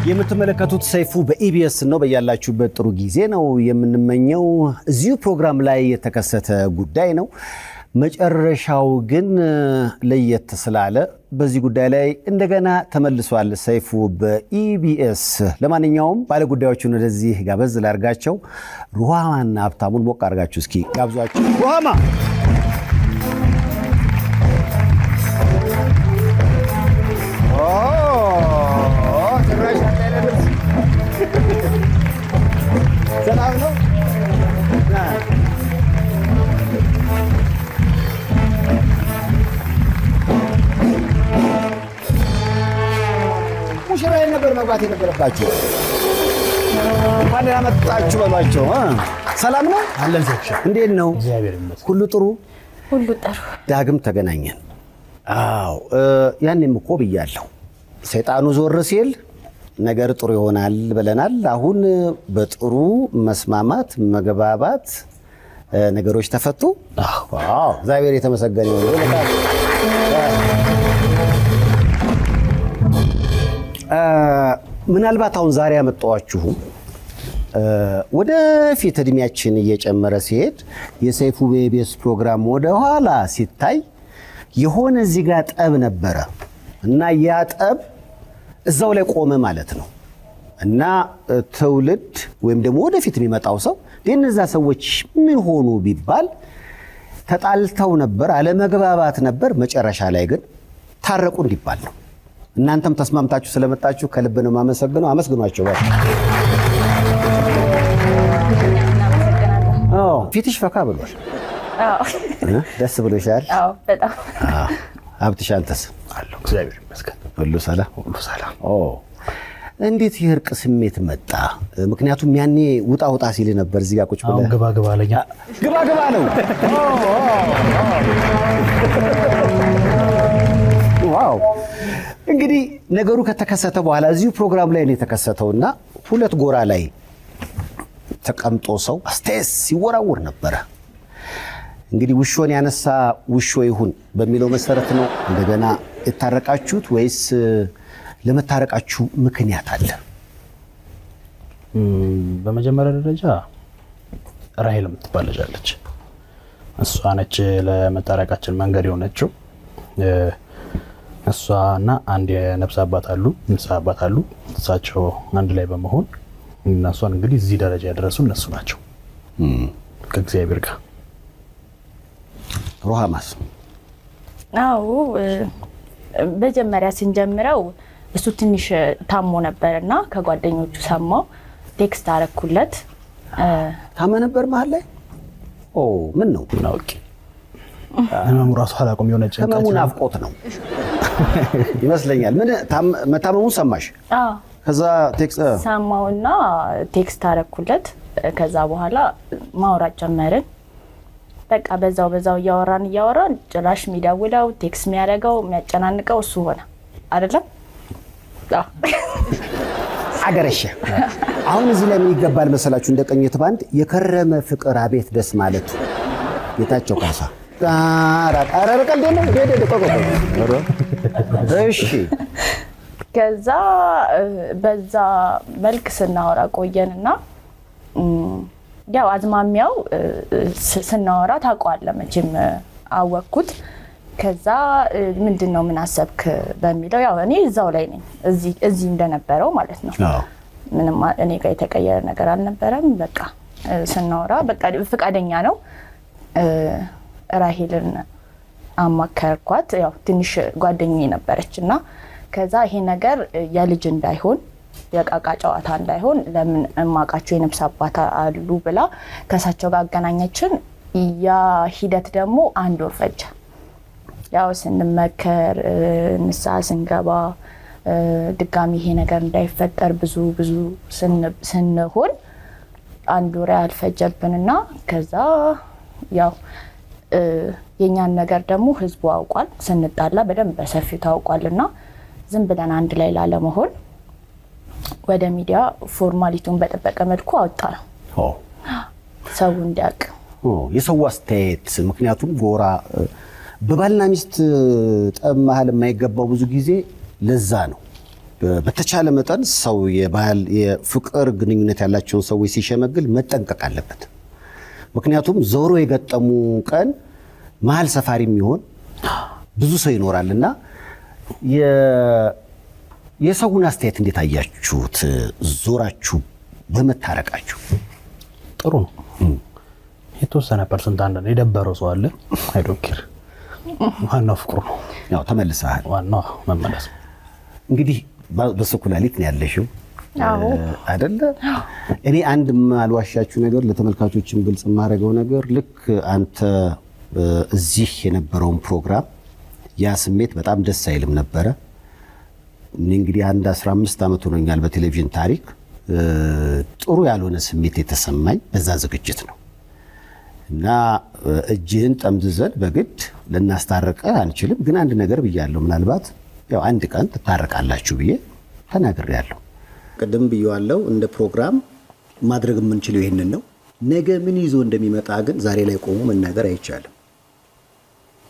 የምትመለከቱት ሰይፉ በኢቢኤስ ነው። በያላችሁበት ጥሩ ጊዜ ነው የምንመኘው። እዚሁ ፕሮግራም ላይ የተከሰተ ጉዳይ ነው። መጨረሻው ግን ለየት ስላለ በዚህ ጉዳይ ላይ እንደገና ተመልሷል ሰይፉ በኢቢኤስ። ለማንኛውም ባለ ጉዳዮቹን ወደዚህ ጋበዝ ላርጋቸው። ሩሃማና ሀብታሙን ሞቅ አርጋችሁ እስኪ ጋብዟቸው። ሩሃማ ሰላም ነው? ሙሽራዬ ነበር መግባት የነበረባችሁ። ማን ያመጣችሁ በሏቸው። ሰላም ነው? አለን ዘክሻ። እንዴት ነው? እግዚአብሔር ይመስገን። ሁሉ ጥሩ? ሁሉ ጥሩ። ዳግም ተገናኘን። አዎ ያኔም እኮ ብያለሁ። ሰይጣኑ ዞር ሲል ነገር ጥሩ ይሆናል ብለናል። አሁን በጥሩ መስማማት መግባባት ነገሮች ተፈቱ። ዋው እግዚአብሔር የተመሰገነ ይሁን። ምናልባት አሁን ዛሬ ያመጣዋችሁ ወደፊት እድሜያችን እየጨመረ ሲሄድ የሰይፉ በኢቢኤስ ፕሮግራም ወደ ኋላ ሲታይ የሆነ እዚህ ጋር ጠብ ነበረ እና ያ ጠብ እዛው ላይ ቆመ ማለት ነው። እና ትውልድ ወይም ደግሞ ወደፊት የሚመጣው ሰው እነዛ ሰዎች ምን ሆኑ ቢባል ተጣልተው ነበር፣ አለመግባባት ነበር፣ መጨረሻ ላይ ግን ታረቁ እንዲባል ነው። እናንተም ተስማምታችሁ ስለመጣችሁ ከልብ ነው ማመሰግነው። አመስግኗቸው ባክ። ፊትሽ ፈካ ብሏል። ደስ ብሎሻል? አዎ በጣም። ሀብትሽ አንተስ? አለሁ እግዚአብሔር ይመስገን። ሁሉ ሰላም? ሁሉ ሰላም። እንዴት የእርቅ ስሜት መጣ? ምክንያቱም ያኔ ውጣ ውጣ ሲል ነበር እዚህ ጋር ቁጭ ብለህ። አሁን ግባ ግባ አለኛ። ግባ ግባ ነው። ዋው እንግዲህ ነገሩ ከተከሰተ በኋላ እዚሁ ፕሮግራም ላይ ነው የተከሰተውና ሁለት ጎራ ላይ ተቀምጦ ሰው አስተያየት ሲወራወር ነበረ። እንግዲህ ውሾን ያነሳ ውሾ ይሁን በሚለው መሰረት ነው እንደገና የታረቃችሁት ወይስ ለመታረቃችሁ ምክንያት አለ? በመጀመሪያ ደረጃ ራሄል የምትባል ልጅ አለች። እሷ ነች ለመታረቃችን መንገድ የሆነችው። እሷና አንድ የነፍስ አባት አሉ፣ ንስሐ አባት አሉ። እሳቸው አንድ ላይ በመሆን እነሱን እንግዲህ እዚህ ደረጃ ያደረሱ እነሱ ናቸው ከእግዚአብሔር ጋር። ሩሃማስ? አዎ በመጀመሪያ ስንጀምረው እሱ ትንሽ ታሞ ነበርና ከጓደኞቹ ሰማው፣ ቴክስት አረኩለት። ታመ ነበር መሀል ላይ? ምን ነው ናውቂ ህመሙ ራሱ አላቆም የሆነ ጭንቀት ህመሙ ናፍቆት ነው ይመስለኛል። ምን መታመሙን ሰማሽ? አዎ ከዛ ቴክስት ሰማውና ቴክስት አረኩለት። ከዛ በኋላ ማውራት ጀመርን። በቃ በዛው እያወራን ጭራሽ የሚደውለው ቴክስት የሚያደርገው የሚያጨናንቀው እሱ ሆነ አይደለም? አገረሽ። አሁን እዚህ ላይ ምን ይገባል መሰላችሁ? እንደ ቅኝት ባንድ የከረመ ፍቅር አቤት ደስ ማለት ጌታቸው ካሳ አረቀል ደም እሺ። ከዛ በዛ መልክ ስናወራ ቆየንና ያው አዝማሚያው ስናወራ ታውቀዋለህ መቼም አወቅኩት። ከዛ ምንድነው ምን አሰብክ በሚለው ያው እኔ እዛው ላይ ነኝ እዚህ እንደነበረው ማለት ነው። ምንም እኔ ጋር የተቀየረ ነገር አልነበረም። በቃ ስናወራ በቃ ፍቃደኛ ነው። ራሄልን አማከርኳት። ያው ትንሽ ጓደኛዬ ነበረችና ከዛ ይሄ ነገር የልጅ እንዳይሆን የቃቃ ጨዋታ እንዳይሆን ለምን ማቃቸው የነፍስ አባት አሉ ብላ ከሳቸው ጋር አገናኘችን። ያ ሂደት ደግሞ አንድ ወር ፈጀ። ያው ስንመከር ንስሐ ስንገባ ድጋሚ ይሄ ነገር እንዳይፈጠር ብዙ ስንሆን አንድ ወር አልፈጀብንና ከዛ ያው የኛን ነገር ደግሞ ህዝቡ አውቋል። ስንጣላ በደንብ በሰፊው ታውቋልና ዝም ብለን አንድ ላይ ላለመሆን ወደ ሚዲያ ፎርማሊቲውን በተጠበቀ መልኩ አወጣ ነው ሰው እንዲያውቅ። የሰው አስተያየት ምክንያቱም ጎራ በባልና ሚስት ጠብ መሃል የማይገባው ብዙ ጊዜ ለዛ ነው። በተቻለ መጠን ሰው የባህል የፍቅር ግንኙነት ያላቸውን ሰዎች ሲሸመግል መጠንቀቅ አለበት። ምክንያቱም ዞሮ የገጠሙ ቀን መሀል ሰፋሪ የሚሆን ብዙ ሰው ይኖራልና የሰውን አስተያየት እንዴት አያችሁት? ዞራችሁ በመታረቃችሁ ጥሩ ነው። የተወሰነ ፐርሰንት አንድ ነው የደበረው ሰው አለ። አይ ዶንት ኬር። ዋናው ፍቅሩ ነው። ያው ተመልሰሃል። ዋናው መመለስ እንግዲህ በስኩላሊት ነው ያለሽው አይደለ? እኔ አንድ ማልዋሻችሁ ነገር ለተመልካቾችም ግልጽ ማድረገው ነገር ልክ አንተ እዚህ የነበረውን ፕሮግራም ያ ስሜት በጣም ደስ አይልም ነበረ። እንግዲህ አንድ 15 ዓመት ሆኖኛል በቴሌቪዥን ታሪክ ጥሩ ያልሆነ ስሜት የተሰማኝ በዛ ዝግጅት ነው እና እጅህን ጠምዝዘን በግድ ልናስታርቀ አንችልም። ግን አንድ ነገር ብያለሁ፣ ምናልባት ያው አንድ ቀን ትታረቃላችሁ ብዬ ተናግሬያለሁ። ቅድም ብዬዋለሁ፣ እንደ ፕሮግራም ማድረግ የምንችለው ይሄንን ነው። ነገ ምን ይዞ እንደሚመጣ ግን ዛሬ ላይ ቆሞ መናገር አይቻልም።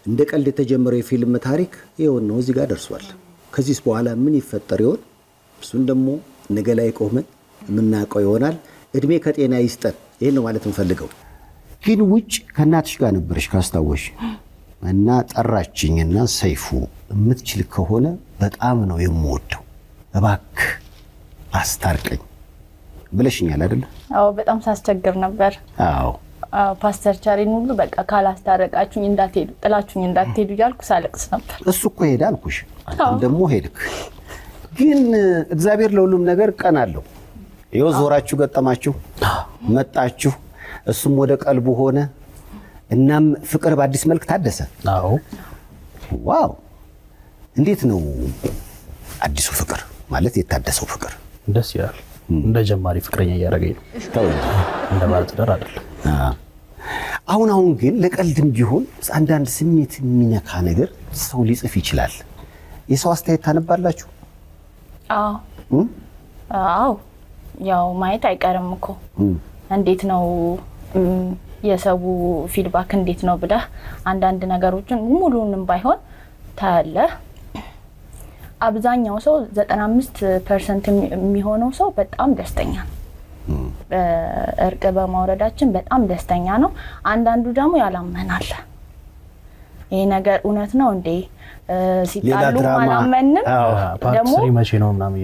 እንደ ቀልድ የተጀመረው የፊልም ታሪክ ይሄው ነው፣ እዚህ ጋር ደርሷል። ከዚህስ በኋላ ምን ይፈጠር ይሆን? እሱን ደግሞ ነገ ላይ ቆመን የምናውቀው ይሆናል። እድሜ ከጤና ይስጠን። ይሄን ነው ማለት እንፈልገው። ግን ውጭ ከእናትሽ ጋር ነበርሽ ካስታወሽ እና ጠራችኝና ሰይፉ የምትችል ከሆነ በጣም ነው የምወደው እባክህ አስታርቀኝ ብለሽኛል አይደል? አዎ በጣም ሳስቸግር ነበር። አዎ ፓስተር ቻሪን ሁሉ በቃ ካላስታረቃችሁኝ እንዳትሄዱ ጥላችሁኝ እንዳትሄዱ እያልኩ ሳለቅስ ነበር። እሱ እኮ ሄደ አልኩሽ፣ አንተም ደግሞ ሄድክ። ግን እግዚአብሔር ለሁሉም ነገር ቀን አለው። ይኸው ዞራችሁ ገጠማችሁ፣ መጣችሁ፣ እሱም ወደ ቀልቡ ሆነ። እናም ፍቅር በአዲስ መልክ ታደሰ። አዎ ዋው! እንዴት ነው አዲሱ ፍቅር ማለት የታደሰው ፍቅር? ደስ ይላል። እንደ ጀማሪ ፍቅረኛ እያደረገኝ ነው። እንደ ባለትዳር አይደለም። አሁን ግን ለቀልድም ቢሆን አንዳንድ ስሜት የሚነካ ነገር ሰው ሊጽፍ ይችላል። የሰው አስተያየት ታነባላችሁ? አዎ ያው ማየት አይቀርም እኮ እንዴት ነው የሰው ፊድባክ እንዴት ነው ብለህ አንዳንድ ነገሮችን ሙሉንም ባይሆን ታያለህ። አብዛኛው ሰው 95% የሚሆነው ሰው በጣም ደስተኛ ነው። እርቅ በማውረዳችን በጣም ደስተኛ ነው። አንዳንዱ ደግሞ ያላመናል። ይሄ ነገር እውነት ነው እንዴ? ሲጣሉ ማላመንም ደግሞ መቼ ነው ምናምን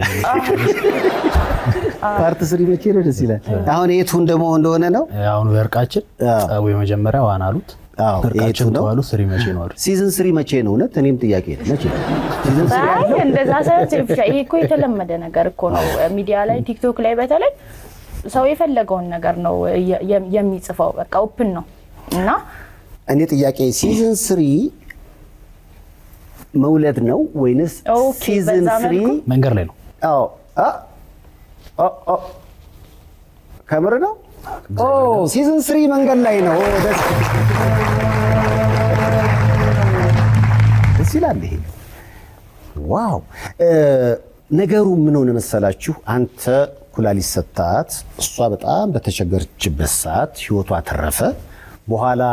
ፓርት 3 መቼ ነው? ደስ ይላል። አሁን የቱ እንደሆነ ነው አሁን ወርቃችን ጸቡ የመጀመሪያው አናሉት ወርቃችን ተዋሉ 3 መቼ ነው? ሲዝን 3 መቼ ነው? እውነት እኔም ጥያቄ ነው መቼ ነው ሲዝን 3? አይ እንደዛ ሳይሆን ይሄ እኮ የተለመደ ነገር እኮ ነው። ሚዲያ ላይ ቲክቶክ ላይ በተለይ ሰው የፈለገውን ነገር ነው የሚጽፈው። በቃ ኦፕን ነው እና እኔ ጥያቄ ሲዝን 3 መውለድ ነው ወይንስ ሲዝን 3 መንገር ላይ ነው? አዎ ከምር ነው? ሲዝን 3 መንገድ ላይ ነው። ደስ ይላል ይሄ። ዋው! ነገሩ ምን ሆነ መሰላችሁ? አንተ ኩላሊት ሰጣት፣ እሷ በጣም በተቸገረችበት ሰዓት ህይወቷ ተረፈ። በኋላ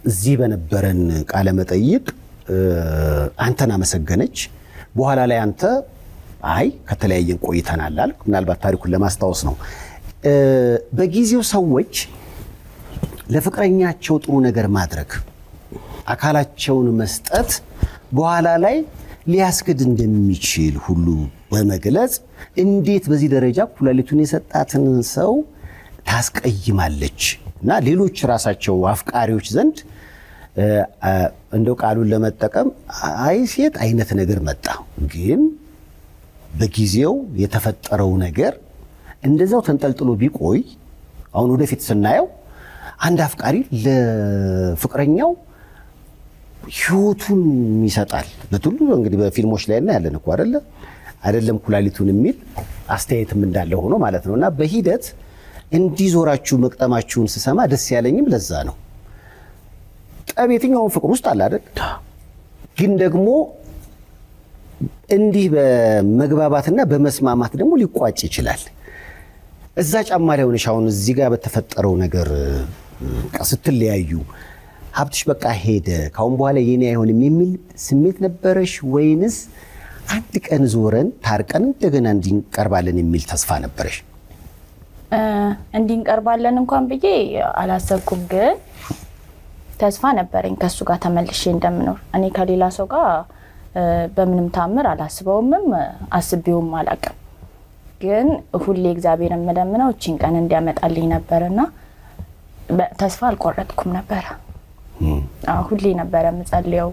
እዚህ በነበረን ቃለ መጠይቅ አንተን አመሰገነች። በኋላ ላይ አንተ አይ ከተለያየን ቆይተናል አልክ። ምናልባት ታሪኩን ለማስታወስ ነው። በጊዜው ሰዎች ለፍቅረኛቸው ጥሩ ነገር ማድረግ፣ አካላቸውን መስጠት በኋላ ላይ ሊያስክድ እንደሚችል ሁሉ በመግለጽ እንዴት በዚህ ደረጃ ኩላሊቱን የሰጣትን ሰው ታስቀይማለች እና ሌሎች ራሳቸው አፍቃሪዎች ዘንድ እንደው ቃሉን ለመጠቀም አይ ሴት አይነት ነገር መጣ። ግን በጊዜው የተፈጠረው ነገር እንደዛው ተንጠልጥሎ ቢቆይ አሁን ወደፊት ስናየው አንድ አፍቃሪ ለፍቅረኛው ህይወቱን ይሰጣል። በትሉ እንግዲህ በፊልሞች ላይ እናያለን እኮ አይደለም ኩላሊቱን የሚል አስተያየትም እንዳለ ሆኖ ማለት ነውና በሂደት እንዲዞራችሁ መቅጠማችሁን ስሰማ ደስ ያለኝም ለዛ ነው። ጠቤትኛውን ፍቅር ውስጥ አለ አይደል? ግን ደግሞ እንዲህ በመግባባትና በመስማማት ደግሞ ሊቋጭ ይችላል። እዛ ጫማ ላይ ሆነሽ አሁን እዚህ ጋር በተፈጠረው ነገር ስትለያዩ ሀብትሽ በቃ ሄደ ካሁን በኋላ የኔ አይሆንም የሚል ስሜት ነበረሽ ወይንስ አንድ ቀን ዞረን ታርቀን እንደገና እንዲንቀርባለን የሚል ተስፋ ነበረሽ? እንዲንቀርባለን እንኳን ብዬ አላሰብኩም፣ ግን ተስፋ ነበረኝ ከሱ ጋር ተመልሼ እንደምኖር። እኔ ከሌላ ሰው ጋር በምንም ታምር አላስበውምም አስቤውም አላውቅም። ግን ሁሌ እግዚአብሔርን የምለምነው እቺን ቀን እንዲያመጣልኝ ነበርና ተስፋ አልቆረጥኩም ነበር። ሁሌ ነበር የምጸልየው።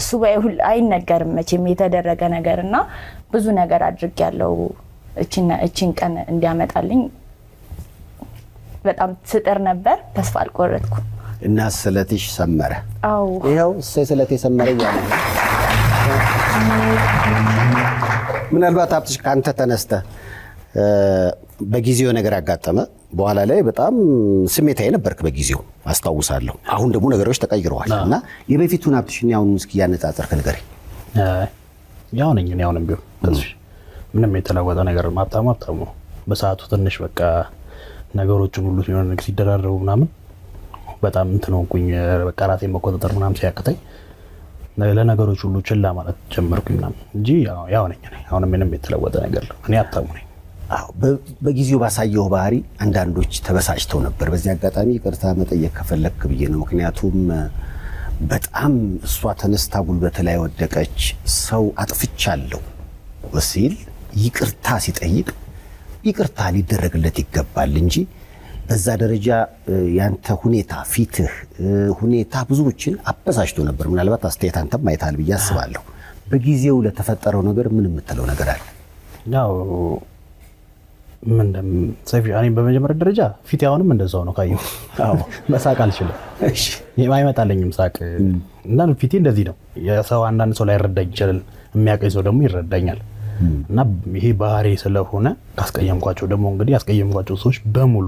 ሱባኤ ሁሉ አይነገርም መቼም የተደረገ ነገርና ብዙ ነገር አድርጌያለሁ እቺን ቀን እንዲያመጣልኝ በጣም ስጥር ነበር። ተስፋ አልቆረጥኩም እና ስለትሽ ሰመረ። አዎ ይሄው ስለቴ ሰመረ ያለ ምናልባት አብትሽ ካንተ ተነስተ በጊዜው ነገር አጋጠመ በኋላ ላይ በጣም ስሜታዊ ነበርክ በጊዜው አስታውሳለሁ። አሁን ደግሞ ነገሮች ተቀይረዋል እና የበፊቱን አብትሽን ያውን እስኪ ያነጻጸርክ ንገረኝ። ያው ነኝ ያውንም ቢሆን ተስፋ ምንም የተለወጠ ነገር ማጣማጣሙ በሰዓቱ ትንሽ በቃ ነገሮችን ሁሉ ሲሆን ሲደራረቡ ምናምን በጣም እንትነውኩኝ በቃ ራሴን መቆጣጠር ምናምን ሲያቅተኝ ለነገሮች ሁሉ ችላ ማለት ጀመርኩኝ ምናምን እንጂ ያው ነኝ አሁንም ምንም የተለወጠ ነገር ነው። እኔ አጣሙ ነኝ። በጊዜው ባሳየው ባህሪ አንዳንዶች ተበሳጭተው ነበር። በዚህ አጋጣሚ ይቅርታ መጠየቅ ከፈለክ ብዬ ነው። ምክንያቱም በጣም እሷ ተነስታ ጉልበት ላይ ወደቀች። ሰው አጥፍቻለሁ ወሲል ይቅርታ ሲጠይቅ ይቅርታ ሊደረግለት ይገባል እንጂ በዛ ደረጃ ያንተ ሁኔታ ፊትህ ሁኔታ ብዙዎችን አበሳጭቶ ነበር። ምናልባት አስተያየት አንተም ማይታል ብዬ አስባለሁ። በጊዜው ለተፈጠረው ነገር ምን የምትለው ነገር አለ? ያው ምንድም ሰፊ እኔ በመጀመሪያ ደረጃ ፊት ያውንም እንደዛው ነው ካየው። አዎ መሳቅ አልችልም። እሺ የማይመጣልኝም ሳቅ እና ፊቴ እንደዚህ ነው። የሰው አንዳንድ ሰው ላይ ይረዳኝ ይችላል፣ የሚያቀኝ ሰው ደግሞ ይረዳኛል። እና ይሄ ባህሪ ስለሆነ ካስቀየምኳቸው ደግሞ እንግዲህ ያስቀየምኳቸው ሰዎች በሙሉ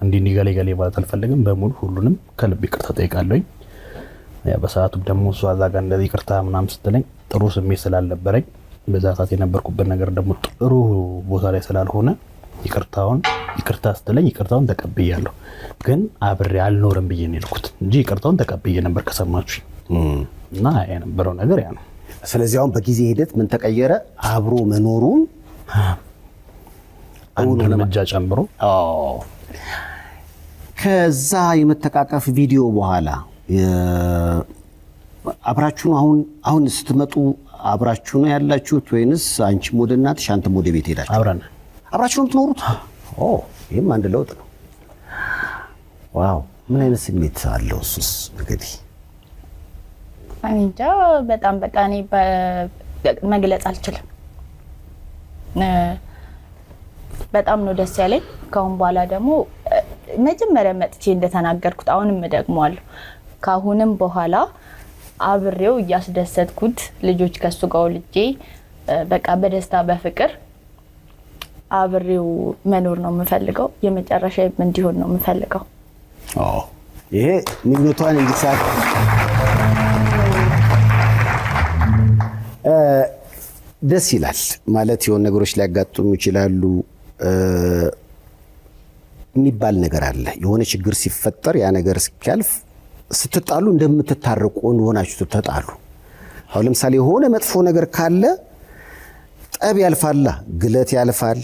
እንዲህ ገሌ ማለት አልፈልግም። በሙሉ ሁሉንም ከልብ ይቅርታ ጠይቃለሁ። ያ በሰዓቱ ደግሞ እሷ አዛጋ እንደዚህ ይቅርታ ምናምን ስትለኝ ጥሩ ስሜት ስላልነበረኝ በዛ ሰዓት የነበርኩበት ነገር ደግሞ ጥሩ ቦታ ላይ ስላልሆነ ይቅርታ ስትለኝ ይቅርታውን ተቀብያለሁ። ግን አብሬ አልኖርም ብዬ ነው የልኩት እንጂ ይቅርታውን ተቀብዬ ነበር ከሰማችሁ። እና የነበረው ነገር ያ ነው። ስለዚህ አሁን በጊዜ ሂደት ምን ተቀየረ? አብሮ መኖሩን አንድ እርምጃ ጨምሮ ከዛ የመተቃቀፍ ቪዲዮ በኋላ አብራችሁ አሁን ስትመጡ አብራችሁ ነው ያላችሁት ወይንስ አንቺም ወደ እናትሽ አንተም ወደ ቤት ሄዳችሁ? አብራችሁ ነው የምትኖሩት? ይሄም አንድ ለውጥ ነው። ዋው! ምን አይነት ስሜት አለው እሱስ? እንግዲህ አንጃ በጣም በቃ እኔ መግለጽ አልችልም። በጣም ነው ደስ ያለኝ። ካሁን በኋላ ደግሞ መጀመሪያ መጥቼ እንደተናገርኩት አሁንም ደግሞአለሁ። ካሁንም በኋላ አብሬው እያስደሰትኩት ልጆች ከሱ ጋር ልጄ በቃ በደስታ በፍቅር አብሬው መኖር ነው የምፈልገው። የመጨረሻ እንዲሆን ነው የምፈልገው። ይሄ ምኞቷን እንዲሳካ ደስ ይላል ማለት የሆነ ነገሮች ሊያጋጥሙ ይችላሉ የሚባል ነገር አለ። የሆነ ችግር ሲፈጠር ያ ነገር ሲያልፍ ስትጣሉ እንደምትታረቁ ሆናችሁ ተጣሉ። አሁን ለምሳሌ የሆነ መጥፎ ነገር ካለ ጠብ ያልፋል፣ ግለት ያልፋል፣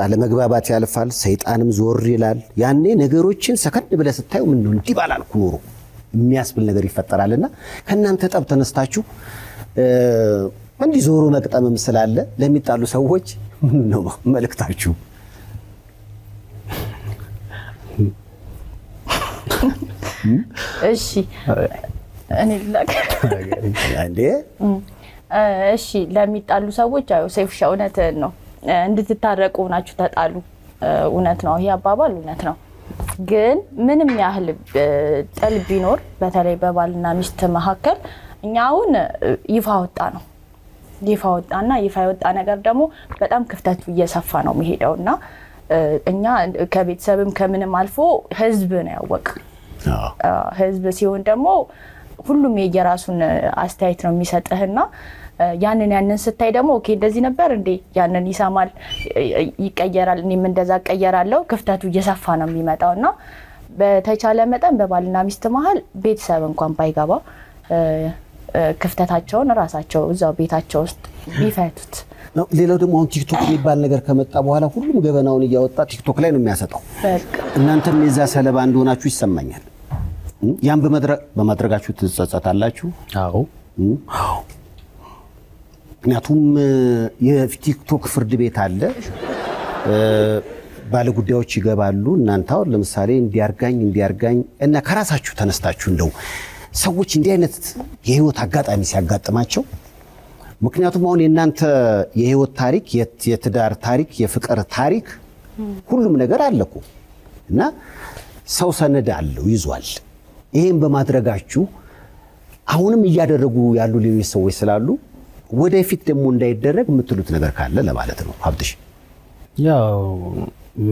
አለመግባባት ያልፋል፣ ሰይጣንም ዞር ይላል። ያኔ ነገሮችን ሰከን ብለህ ስታዩ ምን ነው እንዲህ ባላልኩ ኖሮ የሚያስብል ነገር ይፈጠራልና ከናንተ ጠብ ተነስታችሁ እንዲህ ዞሮ መቅጠምም ስላለ ለሚጣሉ ሰዎች ምን ነው መልእክታችሁ? እሺ እኔ እሺ ለሚጣሉ ሰዎች አዩ ሰይፍሻ እውነት ነው እንድትታረቁ ናችሁ ተጣሉ። እውነት ነው፣ ይሄ አባባል እውነት ነው። ግን ምንም ያህል ጥል ቢኖር በተለይ በባልና ሚስት መካከል እኛ አሁን ይፋ ወጣና ይፋ የወጣ ነገር ደግሞ በጣም ክፍተቱ እየሰፋ ነው የሚሄደውና እኛ ከቤተሰብም ከምንም አልፎ ህዝብ ነው ያወቀ። ህዝብ ሲሆን ደግሞ ሁሉም የየራሱን አስተያየት ነው የሚሰጥህና ያንን ስታይ ደግሞ ኦኬ እንደዚህ ነበር እንዴ ያንን ይሰማል ይቀየራል። እኔም እንደዛ ቀየራለሁ። ክፍተቱ እየሰፋ ነው የሚመጣውና በተቻለ መጠን በባልና ሚስት መሃል ቤተሰብ እንኳን ባይገባ ክፍተታቸውን ራሳቸው እዛው ቤታቸው ውስጥ ቢፈቱት ነው። ሌላው ደግሞ አሁን ቲክቶክ የሚባል ነገር ከመጣ በኋላ ሁሉም ገበናውን እያወጣ ቲክቶክ ላይ ነው የሚያሰጣው። እናንተም የዛ ሰለባ እንደሆናችሁ ይሰማኛል። ያን በማድረጋችሁ ትጸጸታላችሁ? አዎ ምክንያቱም የቲክቶክ ፍርድ ቤት አለ፣ ባለጉዳዮች ይገባሉ። እናንተ አሁን ለምሳሌ እንዲያርጋኝ እና ከራሳችሁ ተነስታችሁ እንደው ሰዎች እንዲህ አይነት የህይወት አጋጣሚ ሲያጋጥማቸው ምክንያቱም አሁን የእናንተ የህይወት ታሪክ የትዳር ታሪክ የፍቅር ታሪክ ሁሉም ነገር አለኩ እና ሰው ሰነድ አለው ይዟል። ይሄን በማድረጋችሁ አሁንም እያደረጉ ያሉ ሌሎች ሰዎች ስላሉ ወደፊት ደግሞ እንዳይደረግ የምትሉት ነገር ካለ ለማለት ነው። ሀብትሽ ያው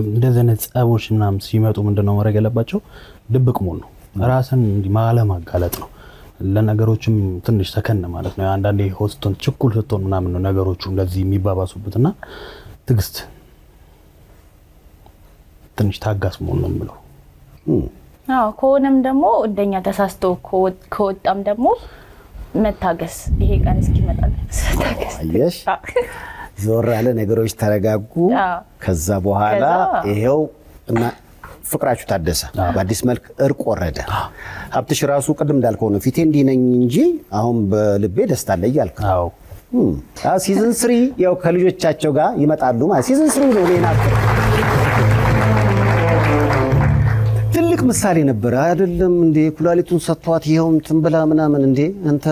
እንደዚህ አይነት ጸቦች ምናምን ሲመጡ ምንድነው ማድረግ ያለባቸው? ድብቅ መሆን ነው። ራስን ማለማጋለጥ ነው። ለነገሮችም ትንሽ ሰከን ማለት ነው። አንዳንዴ ሆስቶን ችኩል ስትሆን ምናምን ነው ነገሮቹ እንደዚህ የሚባባሱበትና ትግስት ትንሽ ታጋስ መሆን ነው የምለው። ከሆነም ደግሞ እንደኛ ተሳስቶ ከወጣም ደግሞ መታገስ ይሄ ቀን እስኪመጣ ተታገስ። አየሽ ዞር ያለ ነገሮች ተረጋጉ። ከዛ በኋላ ይሄው እና ፍቅራችሁ ታደሰ በአዲስ መልክ እርቅ ወረደ። ሀብትሽ ራሱ ቅድም እንዳልከው ነው ፊቴ እንዲህ ነኝ እንጂ አሁን በልቤ ደስታ አለ እያልክ። አዎ ሲዝን 3 ያው ከልጆቻቸው ጋር ይመጣሉ ማለት ሲዝን 3 ነው። ሌላ ትልቅ ምሳሌ ነበር አይደለም እንዴ? ኩላሊቱን ሰጥቷት ይሄው እንትን ብላ ምናምን እንዴ አንተ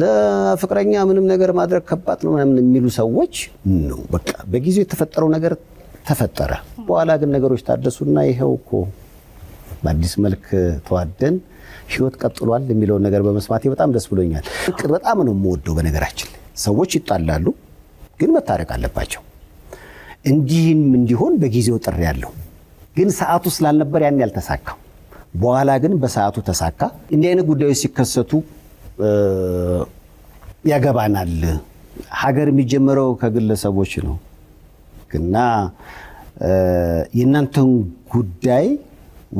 ለፍቅረኛ ምንም ነገር ማድረግ ከባድ ነው ምናምን የሚሉ ሰዎች ነው። በቃ በጊዜው የተፈጠረው ነገር ተፈጠረ። በኋላ ግን ነገሮች ታደሱና ይሄው እኮ በአዲስ መልክ ተዋደን ህይወት ቀጥሏል የሚለው ነገር በመስማቴ በጣም ደስ ብሎኛል። በጣም ነው የምወደው። በነገራችን ሰዎች ይጣላሉ ግን መታረቅ አለባቸው። እንዲህም እንዲሆን በጊዜው ጥሪ ያለው ግን ሰዓቱ ስላልነበር ያን ያልተሳካው በኋላ ግን በሰዓቱ ተሳካ። እንዲህ አይነት ጉዳዮች ሲከሰቱ ያገባናል። ሀገር የሚጀምረው ከግለሰቦች ነው እና የእናንተን ጉዳይ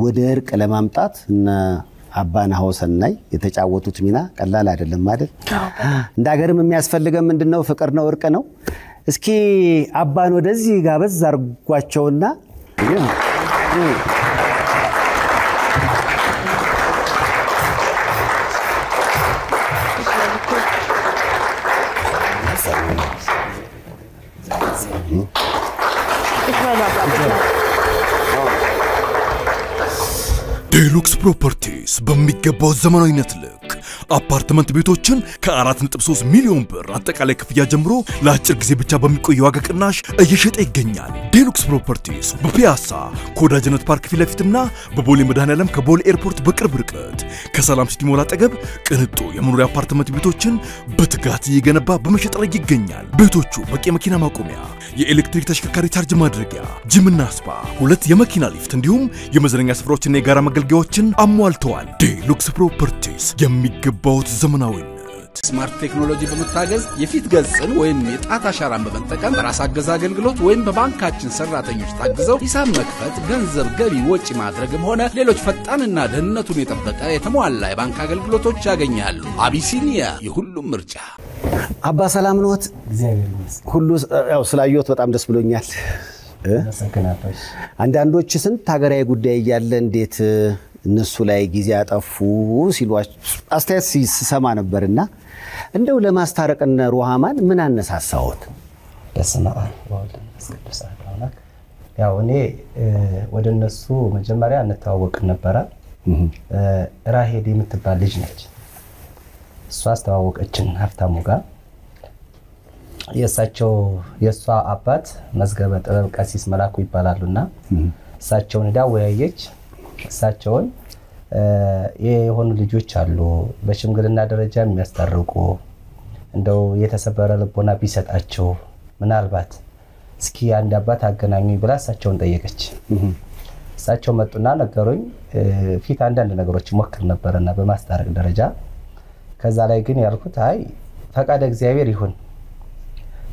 ወደ እርቅ ለማምጣት እና አባና ሆሰናይ የተጫወቱት ሚና ቀላል አይደለም አይደል? እንደ ሀገርም የሚያስፈልገን ምንድነው? ፍቅር ነው፣ እርቅ ነው። እስኪ አባን ወደዚህ ጋበዝ አርጓቸውና ዴሉክስ ፕሮፐርቲስ በሚገባው ዘመናዊነት ልክ አፓርትመንት ቤቶችን ከ4.3 ሚሊዮን ብር አጠቃላይ ክፍያ ጀምሮ ለአጭር ጊዜ ብቻ በሚቆይ ዋጋ ቅናሽ እየሸጠ ይገኛል። ዴሉክስ ፕሮፐርቲስ በፒያሳ ከወዳጅነት ፓርክ ፊት ለፊትና በቦሌ መድኃኔዓለም ከቦሌ ኤርፖርት በቅርብ ርቀት ከሰላም ሲቲ ሞል አጠገብ ቅንጡ የመኖሪያ አፓርትመንት ቤቶችን በትጋት እየገነባ በመሸጥ ላይ ይገኛል። ቤቶቹ በቂ መኪና ማቆሚያ፣ የኤሌክትሪክ ተሽከርካሪ ቻርጅ ማድረጊያ፣ ጂምና ስፓ፣ 2 የመኪና ሊፍት እንዲሁም የመዝናኛ ስፍራዎችና የጋራ መገልገያዎችን አሟልተዋል። ዴሉክስ ፕሮፐርቲስ የሚገባውት ዘመናዊነት ስማርት ቴክኖሎጂ በመታገዝ የፊት ገጽን ወይም የጣት አሻራን በመጠቀም በራስ አገዝ አገልግሎት ወይም በባንካችን ሰራተኞች ታግዘው ሂሳብ መክፈት፣ ገንዘብ ገቢ ወጪ ማድረግም ሆነ ሌሎች ፈጣንና ደህንነቱን የጠበቀ የተሟላ የባንክ አገልግሎቶች ያገኛሉ። አቢሲኒያ የሁሉም ምርጫ። አባ ሰላም ነዎት? ሁሉ ያው ስላየሁት በጣም ደስ ብሎኛል። አንዳንዶች ስንት ሀገራዊ ጉዳይ እያለ እንዴት እነሱ ላይ ጊዜ ያጠፉ ሲሉ አስተያየት ሲሰማ ነበርና እንደው ለማስታረቅና ሩሃማን ምን አነሳሳዎት? በስመ አብ ወወልድ ወመንፈስ ቅዱስ አሐዱ አምላክ። ያው እኔ ወደ እነሱ መጀመሪያ እንተዋወቅ ነበር። ራሄል የምትባል ልጅ ነች። እሷ አስተዋወቀችን ሀብታሙ ጋር። የሷ አባት መዝገበ ጥበብ ቀሲስ መላኩ ይባላሉና እሳቸውን ዳወያየች። እሳቸውን የሆኑ ልጆች አሉ በሽምግልና ደረጃ የሚያስታርቁ እንደው የተሰበረ ልቦና ቢሰጣቸው ምናልባት እስኪ አንድ አባት አገናኙኝ ብላ እሳቸውን ጠየቀች። እሳቸው መጡና ነገሩኝ። ፊት አንዳንድ ነገሮች ሞክር ነበርና በማስታረቅ ደረጃ ከዛ ላይ ግን ያልኩት አይ ፈቃደ እግዚአብሔር ይሁን፣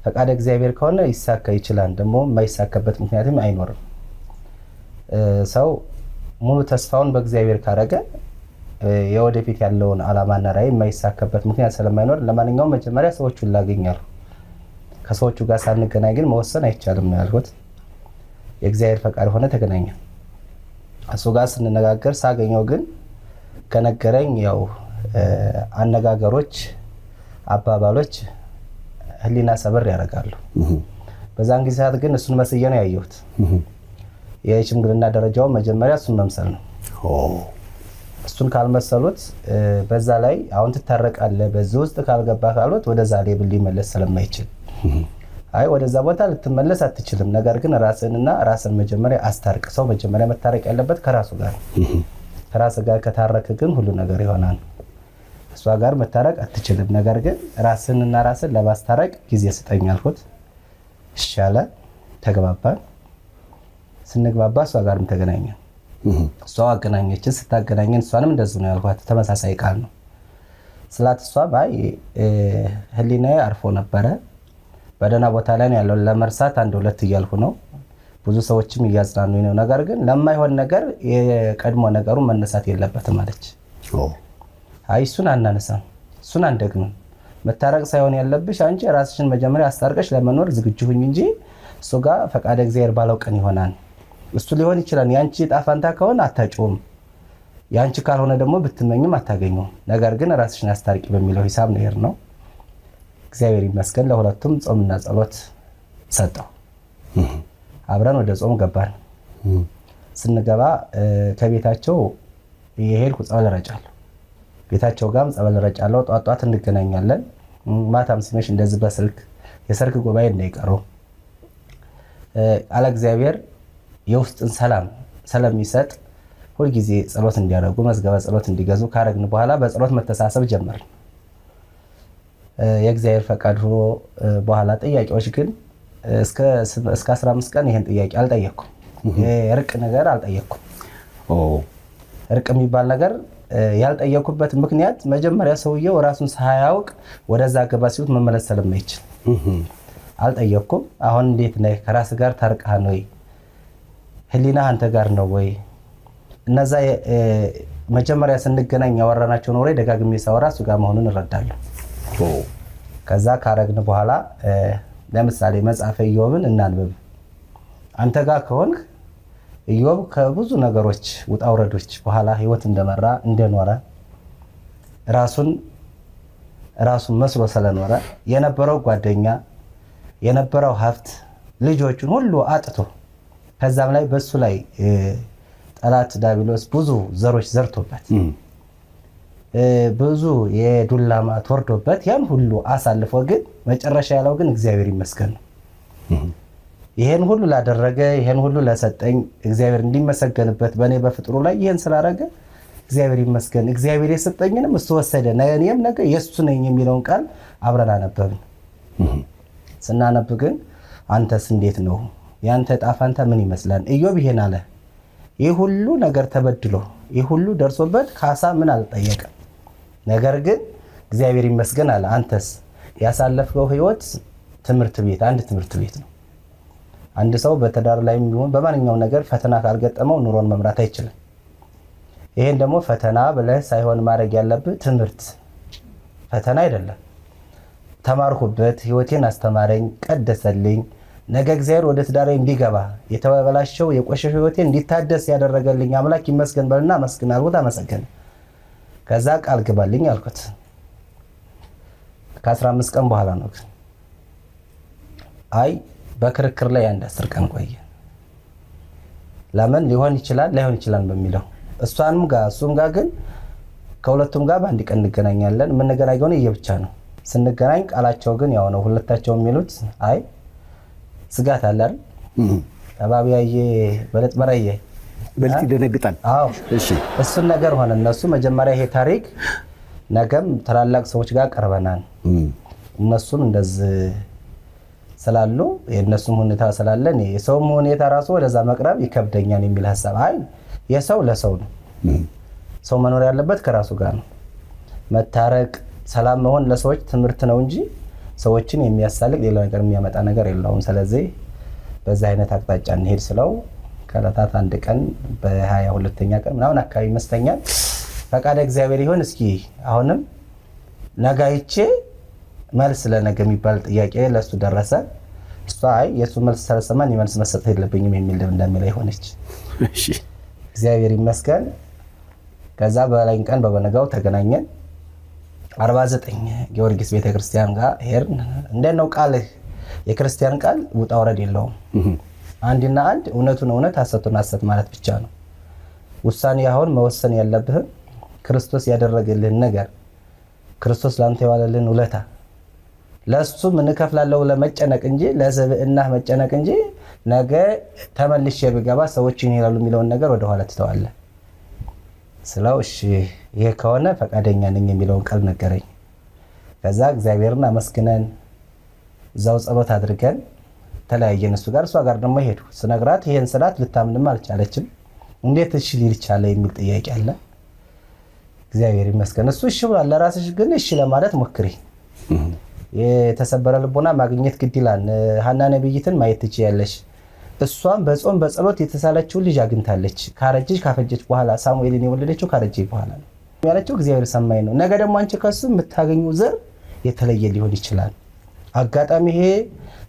ፈቃደ እግዚአብሔር ከሆነ ይሳካ ይችላል፣ ደግሞ የማይሳካበት ምክንያትም አይኖርም። ሰው ሙሉ ተስፋውን በእግዚአብሔር ካረገ የወደፊት ያለውን አላማና ራዕይ የማይሳካበት ምክንያት ስለማይኖር ለማንኛውም መጀመሪያ ሰዎቹን ላገኛለሁ። ከሰዎቹ ጋር ሳንገናኝ ግን መወሰን አይቻልም ነው ያልኩት። የእግዚአብሔር ፈቃድ ሆነ ተገናኘን። እሱ ጋር ስንነጋገር ሳገኘው ግን ከነገረኝ ያው አነጋገሮች፣ አባባሎች ህሊና ሰበር ያደርጋሉ። በዛን ጊዜ ሰዓት ግን እሱን መስዬ ነው ያየሁት። የሽምግልና ደረጃው መጀመሪያ እሱን መምሰል ነው። እሱን ካልመሰሉት በዛ ላይ አሁን ትታረቃለህ በዚህ ውስጥ ካልገባ ካሉት ወደዛ ሌብል ሊመለስ ስለማይችል አይ ወደዛ ቦታ ልትመለስ አትችልም። ነገር ግን ራስን መጀመሪያ አስታርቅ። ሰው መጀመሪያ መታረቅ ያለበት ከራሱ ጋር። ከራስ ጋር ከታረክ ግን ሁሉ ነገር ይሆናል። እሷ ጋር መታረቅ አትችልም። ነገር ግን ራስን ለማስታረቅ ጊዜ ስጠኝ አልኩት። ይሻለ ተግባባን። ስንግባባ እሷ ጋርም ተገናኘን። እሷ አገናኘችን። ስታገናኘን እሷንም እንደዚህ ነው ያልኳት። ተመሳሳይ ቃል ነው ስላት እሷ ባይ ህሊናዬ አርፎ ነበረ። በደና ቦታ ላይ ያለው ለመርሳት አንድ ሁለት እያልኩ ነው። ብዙ ሰዎችም እያጽናኑኝ ነው። ነገር ግን ለማይሆን ነገር የቀድሞ ነገሩ መነሳት የለበትም አለች። አይ እሱን አናነሳም፣ እሱን አንደግምም። መታረቅ ሳይሆን ያለብሽ አንቺ ራስሽን መጀመሪያ አስታርቀሽ ለመኖር ዝግጁ ሁኚ እንጂ እሱ ጋር ፈቃደ እግዚአብሔር ባለው ቀን ይሆናል። እሱ ሊሆን ይችላል። ያንቺ ጣፋንታ ከሆነ አታጭውም፣ ያንቺ ካልሆነ ደግሞ ብትመኝም አታገኙም። ነገር ግን ራስሽን አስታርቂ በሚለው ሂሳብ ነው ነው። እግዚአብሔር ይመስገን ለሁለቱም ጾምና ጸሎት ሰጠው። አብረን ወደ ጾም ገባን። ስንገባ ከቤታቸው የሄድኩ ጸበል ረጫለሁ። ቤታቸው ጋርም ጸበል ረጫለሁ። ጧጧት እንገናኛለን። ማታም ሲመሽ እንደዚህ በስልክ የሰርክ ጉባኤ እንዳይቀሩ አለ እግዚአብሔር የውስጥን ሰላም ስለሚሰጥ ሁሉ ጊዜ ጸሎት እንዲያደርጉ መዝገበ ጸሎት እንዲገዙ ካረግን በኋላ በጸሎት መተሳሰብ ጀመር። የእግዚአብሔር ፈቃድ ሆኖ በኋላ ጥያቄዎች ግን እስከ 15 ቀን ይሄን ጥያቄ አልጠየቅኩም። የርቅ ነገር አልጠየቅኩም። እርቅ የሚባል ነገር ያልጠየቁበት ምክንያት መጀመሪያ ሰውየው ራሱን ሳያውቅ ወደዛ ገባ ሲሉት መመለስ ስለማይችል አልጠየቅኩም። አሁን እንዴት ነህ? ከራስ ጋር ታርቀሃል ወይ? ህሊና አንተ ጋር ነው ወይ? እነዛ መጀመሪያ ስንገናኝ ያወራናቸው ነው ወይ ደጋግሜ ሳወራ እሱ ጋር መሆኑን እረዳለሁ። ከዛ ካረግን በኋላ ለምሳሌ መጽሐፈ ኢዮብን እናንብብ። አንተ ጋር ከሆንክ ኢዮብ ከብዙ ነገሮች ውጣ ውረዶች በኋላ ህይወት እንደመራ እንደኖረ ራሱን መስሎ ስለኖረ የነበረው ጓደኛ የነበረው ሀብት ልጆቹን ሁሉ አጥቶ ከዛም ላይ በሱ ላይ ጠላት ዳቢሎስ ብዙ ዘሮች ዘርቶበት ብዙ የዱላማ ተወርዶበት ያን ሁሉ አሳልፎ ግን መጨረሻ ያለው ግን እግዚአብሔር ይመስገን ነው። ይሄን ሁሉ ላደረገ ይሄን ሁሉ ለሰጠኝ እግዚአብሔር እንዲመሰገንበት በኔ በፍጥሩ ላይ ይሄን ስላደረገ እግዚአብሔር ይመስገን። እግዚአብሔር የሰጠኝንም እሱ ወሰደ እኔም ነገ የሱ ነኝ የሚለውን ቃል አብረን አነበብን። ስናነብ ግን አንተስ እንዴት ነው? ያንተ ጣፋንታ ምን ይመስላል? ኢዮብ ይሄን አለ። ይህ ሁሉ ነገር ተበድሎ ይህ ሁሉ ደርሶበት ካሳ ምን አልጠየቀም። ነገር ግን እግዚአብሔር ይመስገን አለ። አንተስ ያሳለፈው ህይወት አንድ ትምህርት ቤት ነው። አንድ ሰው በተዳር ላይ ቢሆን በማንኛውም ነገር ፈተና ካልገጠመው ኑሮን መምራት አይችልም። ይሄን ደግሞ ፈተና ብለህ ሳይሆን ማድረግ ያለብህ ትምህርት ፈተና አይደለም። ተማርኩበት፣ ህይወቴን አስተማረኝ፣ ቀደሰልኝ። ነገ እግዚአብሔር ወደ ትዳሬ እንዲገባ የተበላሸው የቆሸሸው ህይወቴን እንዲታደስ ያደረገልኝ አምላክ ይመስገን በልና መስገን አልኩት። አመሰገነ። ከዛ ቃል ግባልኝ አልኩት። ከ15 ቀን በኋላ ነው ግን አይ በክርክር ላይ አንድ 10 ቀን ቆየ። ለምን ሊሆን ይችላል ላይሆን ይችላል በሚለው እሷንም ጋር እሱም ጋር ግን ከሁለቱም ጋር በአንድ ቀን እንገናኛለን። ምን ነገራየው ነው የብቻ ነው። ስንገናኝ ቃላቸው ግን ያው ነው። ሁለታቸው የሚሉት አይ ስጋት አለ አይደል? አባቢያዬ በለጥ መራዬ በልጥ ይደነግጣል። አዎ እሺ እሱን ነገር ሆነ። እነሱ መጀመሪያ ይሄ ታሪክ ነገም ተላላቅ ሰዎች ጋር ቀርበናል። እነሱም እንደዚህ ስላሉ የነሱም ሁኔታ ስላለን የሰውም ሁኔታ ራሱ ወደዛ መቅረብ ይከብደኛል የሚል ሐሳብ አይ የሰው ለሰው ነው። ሰው መኖር ያለበት ከራሱ ጋር ነው። መታረቅ ሰላም መሆን ለሰዎች ትምህርት ነው እንጂ ሰዎችን የሚያሳልቅ ሌላ ነገር የሚያመጣ ነገር የለውም። ስለዚህ በዛ አይነት አቅጣጫ እንሄድ ስለው ከለታት አንድ ቀን በ22ኛ ቀን ምናምን አካባቢ መስተኛል ፈቃደ እግዚአብሔር ይሁን እስኪ አሁንም ነጋይቼ መልስ ለነገ የሚባል ጥያቄ ለሱ ደረሰ እሷ አይ የሱ መልስ ሳልሰማን የመልስ መስጠት የለብኝም የሚል እንደሚል ሆነች እሺ እግዚአብሔር ይመስገን ከዛ በላይን ቀን በበነጋው ተገናኘን 49 ጊዮርጊስ ቤተክርስቲያን ጋር ሄርን እንደነው ቃል የክርስቲያን ቃል ውጣ ወረድ የለውም አንድና አንድ እውነቱን እውነት ሐሰቱን ሐሰት ማለት ብቻ ነው ውሳኔ አሁን መወሰን ያለብህ ክርስቶስ ያደረገልን ነገር ክርስቶስ ላንተ ያዋለልን ውለታ ለሱ ምን ከፍላለው ለመጨነቅ እንጂ ለዘብእና መጨነቅ እንጂ ነገ ተመልሼ ብገባ ሰዎችን ይላሉ የሚለውን ነገር ወደ ኋላ ተተዋለ ስለው እሺ ይሄ ከሆነ ፈቃደኛ ነኝ የሚለውን ቃል ነገረኝ ከዛ እግዚአብሔርን አመስግነን ዛው ጸሎት አድርገን ተለያየን እሱ ጋር ደግሞ ሄዱ ስነግራት ይሄን ስላት ልታምንም አልቻለችም እንዴት እሺ ሊል ቻለ የሚል ጥያቄ አለ እግዚአብሔር ይመስገን እሱ እሺ ብሏል ለራስሽ ግን እሺ ለማለት ሞክሪ የተሰበረ ልቦና ማግኘት ግድ ይላል ሐና ነብይትን ማየት ትችያለሽ እሷም በጾም በጸሎት የተሳለችው ልጅ አግኝታለች ካረጀች ካፈጀች በኋላ ሳሙኤልን የወለደችው ካረጀች በኋላ ነው ያለችው እግዚአብሔር ሰማይ ነው ነገ ደግሞ አንቺ ከሱ የምታገኙ ዘር የተለየ ሊሆን ይችላል አጋጣሚ ይሄ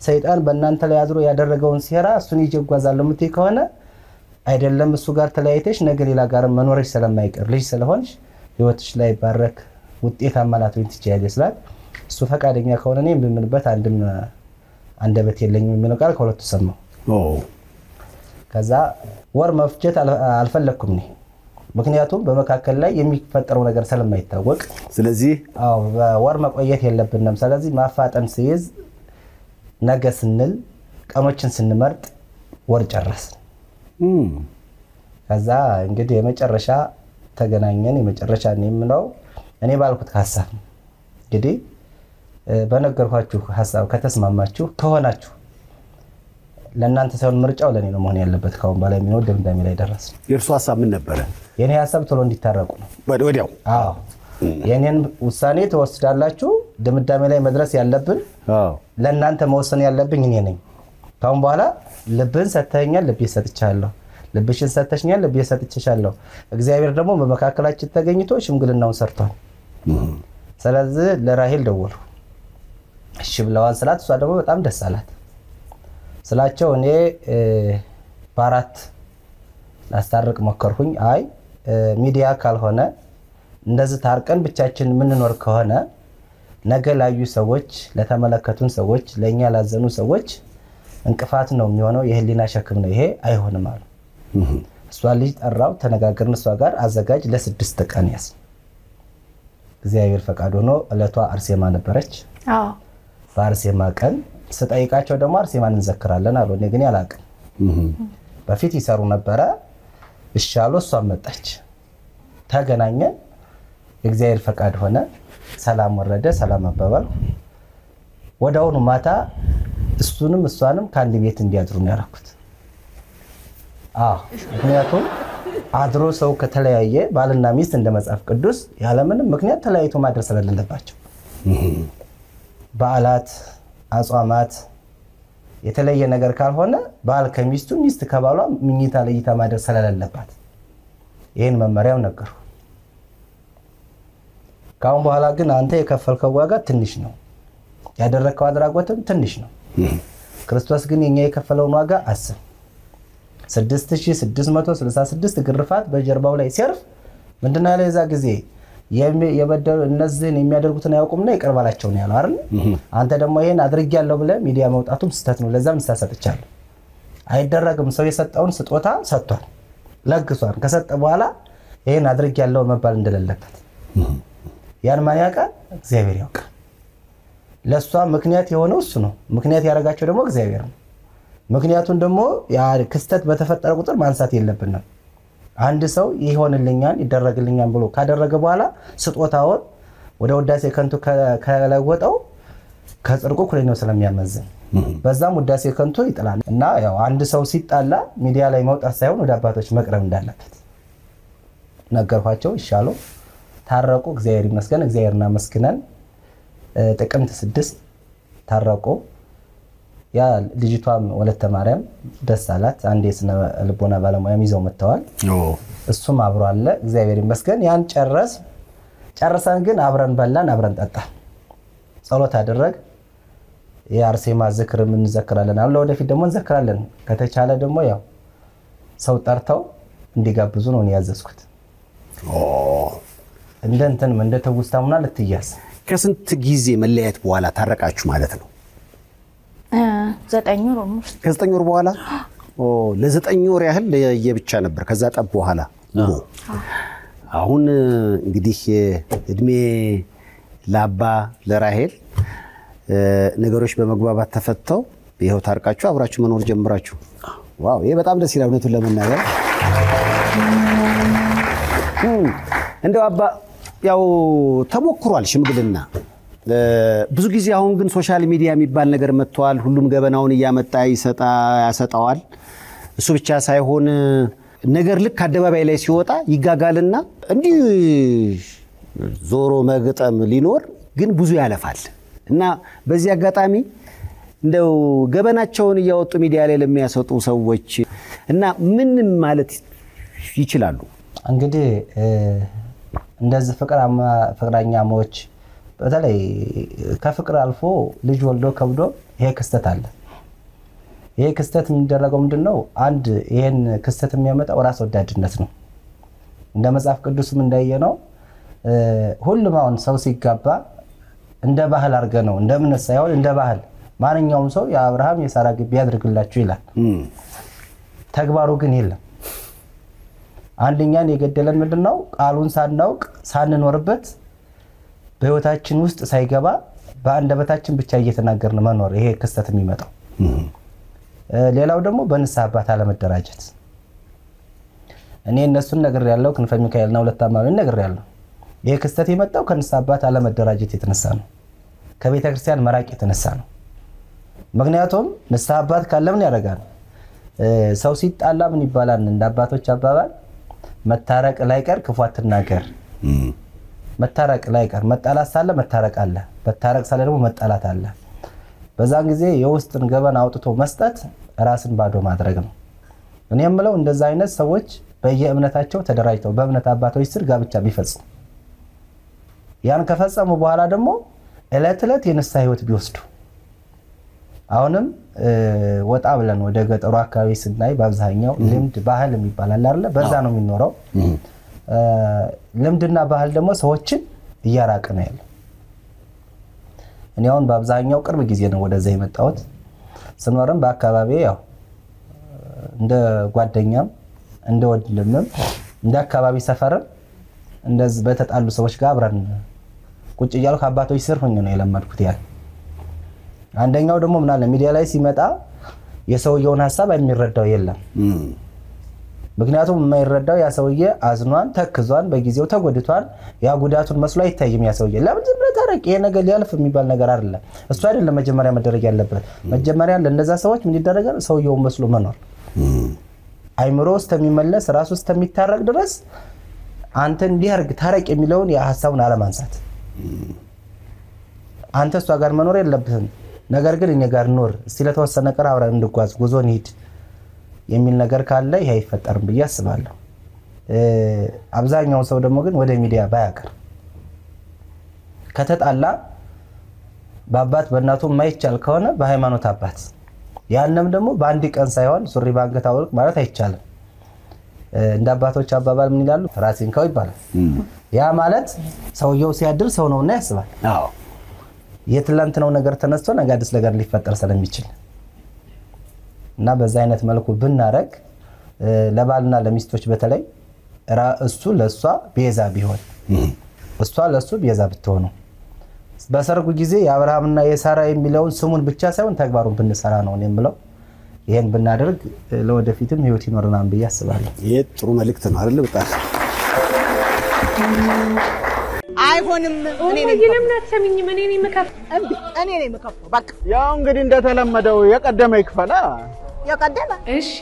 ሰይጣን በእናንተ ላይ አድሮ ያደረገውን ሲራ እሱን ይጀጓዛል ለምትይ ከሆነ አይደለም እሱ ጋር ተለያይተሽ ነገ ሌላ ጋር መኖርሽ ስለማይቀር ልጅ ስለሆንሽ ህይወትሽ ላይ ባረክ ውጤታማ ላትሆኚ ትችያለሽ ስላት እሱ ፈቃደኛ ከሆነ እኔ ምንበት አንድም አንደበት የለኝም የሚለው ቃል ከሁለቱ ሰማው ከዛ ወር መፍጀት አልፈለኩም ነኝ ምክንያቱም በመካከል ላይ የሚፈጠረው ነገር ስለማይታወቅ ስለዚህ ወር መቆየት የለብንም ስለዚህ ማፋጠን ሲይዝ ነገ ስንል ቀኖችን ስንመርጥ ወር ጨረስን ከዛ እንግዲህ የመጨረሻ ተገናኘን የመጨረሻ ነው እኔ ባልኩት ሐሳብ እንግዲህ በነገርኳችሁ ሐሳብ ከተስማማችሁ ከሆናችሁ ለእናንተ ሳይሆን ምርጫው ለኔ ነው መሆን ያለበት ካሁን በላይ የሚኖር ድምዳሜ ላይ ደረስ የእርሱ ሐሳብ ምን ነበር የኔ ሐሳብ ቶሎ እንዲታረቁ ነው ወዲያው አዎ የኔን ውሳኔ ተወስዳላችሁ ድምዳሜ ላይ መድረስ ያለብን ለእናንተ መወሰን ያለብኝ እኔ ነኝ ካሁን በኋላ ልብን ሰተኛል ልብ ይሰጥቻለሁ ልብሽን ሰተሽኛል ልብ ይሰጥቻለሁ እግዚአብሔር ደግሞ በመካከላችን ተገኝቶ ሽምግልናውን ሰርቷል ስለዚህ ለራሄል ደወሉ እሺ ብለዋል ስላት እሷ ደግሞ በጣም ደስ አላት ስላቸው እኔ ባራት ላስታርቅ ሞከርኩኝ አይ ሚዲያ ካልሆነ እንደዚህ ታርቀን ብቻችን ምን ኖር ከሆነ ነገ ላዩ ሰዎች ለተመለከቱን ሰዎች ለኛ ላዘኑ ሰዎች እንቅፋት ነው የሚሆነው የህሊና ሸክም ነው ይሄ አይሆንም አሉ እሷ ልጅ ጠራው ተነጋገርን እሷ ጋር አዘጋጅ ለ6 ቀን ያስ እግዚአብሔር ፈቃድ ሆኖ እለቷ አርሴማ ነበረች በአርሴማ ቀን ስጠይቃቸው ደግሞ አርሴማን እንዘክራለን አሉ እኔ ግን ያላቀም በፊት ይሰሩ ነበረ እሻሎ እሷ መጣች ተገናኘን እግዚአብሔር ፈቃድ ሆነ ሰላም ወረደ ሰላም አባባል ወዳውኑ ማታ እሱንም እሷንም ካንድ ቤት እንዲያድሩ ነው ያደረኩት ምክንያቱም አድሮ ሰው ከተለያየ ባልና ሚስት እንደመጻፍ ቅዱስ ያለምንም ምክንያት ተለያይቶ ማድረስ ስለሌለባቸው በዓላት አጽዋማት የተለየ ነገር ካልሆነ ባል ከሚስቱ ሚስት ከባሏ ምኝታ ለይታ ማድረስ ስለሌለባት ይሄን መመሪያው ነገሩ ካሁን በኋላ ግን አንተ የከፈልከው ዋጋ ትንሽ ነው ያደረከው አድራጎትም ትንሽ ነው ክርስቶስ ግን የኛ የከፈለውን ዋጋ አስብ 6666 ግርፋት በጀርባው ላይ ሲያርፍ ምንድነው ያለው የዛ ጊዜ የበደሉ እነዚህን የሚያደርጉትን ያውቁምና ይቀርባላቸው ነው ያለው አይደል አንተ ደግሞ ይሄን አድርጊያለሁ ብለ ሚዲያ መውጣቱም ስተት ነው ለዛም ተሳሰጥቻለሁ አይደረግም ሰው የሰጠውን ስጦታ ሰጥቷል ለግሷል ከሰጠ በኋላ ይሄን አድርጊያለሁ መባል እንደሌለበት ያን ማን ያውቃል እግዚአብሔር ያውቃል ለሷ ምክንያት የሆነው እሱ ነው ምክንያት ያረጋቸው ደግሞ እግዚአብሔር ነው ምክንያቱም ደግሞ ያ ክስተት በተፈጠረ ቁጥር ማንሳት የለብንም አንድ ሰው ይሆንልኛል ይደረግልኛል ብሎ ካደረገ በኋላ ስጦታውን ወደ ውዳሴ ከንቱ ከለወጠው ከጽድቁ ኩሌ ነው ስለሚያመዝን በዛም ውዳሴ ከንቱ ይጥላል እና ያው አንድ ሰው ሲጣላ ሚዲያ ላይ መውጣት ሳይሆን ወደ አባቶች መቅረብ እንዳለበት ነገርኳቸው ይሻሉ ታረቁ እግዚአብሔር ይመስገን እግዚአብሔርና መስክነን ጥቅምት 6 ታረቁ ያ ልጅቷም ወለተ ማርያም ደስ አላት አንዴ ስነ ልቦና ባለሙያም ይዘው መጥተዋል እሱም አብሮ አለ እግዚአብሔር ይመስገን ያን ጨርሰን ግን አብረን በላን አብረን ጠጣን ጸሎት አደረግ የአርሴማ ዝክር ምን እንዘክራለን አለ ወደፊት ደግሞ እንዘክራለን ከተቻለ ደግሞ ያው ሰው ጠርተው እንዲጋብዙ ነው ያዘዝኩት እንደንተን ምን እንደተውስታውና ለትያስ ከስንት ጊዜ መለያየት በኋላ ታረቃችሁ ማለት ነው 9 ወር ነው ከ9 ወር በኋላ ለ9 ወር ያህል ለየብቻ ነበር ከዛ ጠብ በኋላ አሁን እንግዲህ እድሜ ላባ ለራሄል ነገሮች በመግባባት ተፈተው ይሄው ታርቃችሁ አብራችሁ መኖር ጀምራችሁ ዋው ይሄ በጣም ደስ ይላል እውነቱን ለመናገር እንደው አባ ያው ተሞክሯል ሽምግልና ብዙ ጊዜ አሁን ግን ሶሻል ሚዲያ የሚባል ነገር መጥቷል ሁሉም ገበናውን ያመጣ ያሰጣዋል እሱ ብቻ ሳይሆን ነገር ልክ አደባባይ ላይ ሲወጣ ይጋጋልና እንዲህ ዞሮ መግጠም ሊኖር ግን ብዙ ያለፋል እና በዚህ አጋጣሚ እንደው ገበናቸውን ያወጡ ሚዲያ ላይ ለሚያሰጡ ሰዎች እና ምን ማለት ይችላሉ እንግዲህ እንደዚህ ፍቅረኛሞች በተለይ ከፍቅር አልፎ ልጅ ወልዶ ከብዶ ይሄ ክስተት አለ ይሄ ክስተት የሚደረገው ምንድነው አንድ ይሄን ክስተት የሚያመጣው ራስ ወዳድነት ነው እንደ መጽሐፍ ቅዱስም እንዳየነው ሁሉም አሁን ሰው ሲጋባ እንደ ባህል አርገ ነው እንደምን ሳይሆን እንደ ባህል ማንኛውም ሰው የአብርሃም የሳራ ግቢ ያድርግላችሁ ይላል ተግባሩ ግን የለም አንደኛን የገደለን ምንድነው ቃሉን ሳናውቅ ሳንኖርበት በህይወታችን ውስጥ ሳይገባ በአንደበታችን ብቻ እየተናገርን መኖር ይሄ ክስተት የሚመጣው ሌላው ደግሞ በንስሐ አባት አለመደራጀት እኔ እነሱን ነገር ያለው ክንፈ ሚካኤልና ሁለት አማኑኤል ነገር ያለው ይሄ ክስተት የመጣው ከንስሐ አባት አለመደራጀት የተነሳ ነው ከቤተ ክርስቲያን መራቅ የተነሳ ነው ምክንያቱም ንስሐ አባት ካለ ምን ያደርጋል ሰው ሲጣላ ምን ይባላል እንደ አባቶች አባባል መታረቅ ላይቀር ክፉት ተናገር መታረቅ ላይቀር መጣላት ሳለ መታረቅ አለ መታረቅ ሳለ ደግሞ መጣላት አለ በዛን ጊዜ የውስጥን ገበና አውጥቶ መስጠት ራስን ባዶ ማድረግ ነው እኔ የምለው እንደዛ አይነት ሰዎች በየእምነታቸው ተደራጅተው በእምነት አባቶች ስር ጋብቻ ቢፈጽሙ ያን ከፈጸሙ በኋላ ደግሞ እለት የንስሐ ህይወት ቢወስዱ አሁንም ወጣ ብለን ወደ ገጠሩ አካባቢ ስናይ በአብዛኛው ልምድ ባህል የሚባል አለ አይደል በዛ ነው የሚኖረው ልምድና ባህል ደግሞ ሰዎችን እያራቀ ነው ያለው እኔ አሁን በአብዛኛው ቅርብ ጊዜ ነው ወደዛ የመጣሁት ስኖርም በአካባቢ ያው እንደ ጓደኛም እንደ ወንድምም እንደ አካባቢ ሰፈርም እንደዚህ በተጣሉ ሰዎች ጋር አብረን ቁጭ እያልኩ አባቶች ስር ሆኜ ነው የለመድኩት ያ አንደኛው ደግሞ ምን አለ ሚዲያ ላይ ሲመጣ የሰውየውን ሐሳብ የሚረዳው የለም ምክንያቱም የማይረዳው ያ ሰውዬ አዝኗን ተክዟን በጊዜው ተጎድቷን ያ ጉዳቱን መስሎ አይታይም ያ ሰውዬ ለምን ዝም ብለህ ታረቅ ይሄ ነገር ሊያልፍ የሚባል ነገር አይደለም እሱ አይደለም መጀመሪያ መደረግ ያለበት መጀመሪያ ለነዛ ሰዎች ምን ይደረጋል ሰውየው መስሎ መኖር አይምሮ ውስጥ የሚመለስ ራስ ውስጥ የሚታረቅ ድረስ አንተ እንዲያርግ ታረቅ የሚለውን ያ ሐሳቡን አለማንሳት አንተ እሷ ጋር መኖር የለብህም ነገር ግን እኛ ጋር ኖር እስቲ ለተወሰነ ቀን አብረን እንድጓዝ ጉዞን ሂድ የሚል ነገር ካለ ይሄ አይፈጠርም ብዬ አስባለሁ አብዛኛው ሰው ደግሞ ግን ወደ ሚዲያ ባያቀር ከተጣላ በአባት በእናቱ ማይቻል ከሆነ በሃይማኖት አባት ያንንም ደግሞ በአንድ ቀን ሳይሆን ሱሪ ባንገት አውልቅ ማለት አይቻልም እንደ አባቶች አባባል ምን ይላሉ ራስንካው ይባላል ያ ማለት ሰውየው ሲያድር ሰው ነውና ያስባል አዎ የትላንትናው ነገር ተነስቶ ነጋድስ ነገር ሊፈጠር ስለሚችል እና በዛ አይነት መልኩ ብናረግ ለባልና ለሚስቶች በተለይ እሱ ለሷ ቤዛ ቢሆን እሷ ለሱ ቤዛ ብትሆኑ በሰርጉ ጊዜ የአብርሃምና የሳራ የሚለውን ስሙን ብቻ ሳይሆን ተግባሩን ብንሰራ ነው እኔ የምለው ይሄን ብናደርግ ለወደፊትም ህይወት ይኖርናል ብዬ አስባለሁ ይሄ ጥሩ መልእክት ነው አይደል በጣም አይሆንም እኔ ነኝ ለምን ተሰሚኝ እኔ ነኝ መከፍ በቃ ያው እንግዲህ እንደተለመደው የቀደመ ይክፈላ የቀደመ እሺ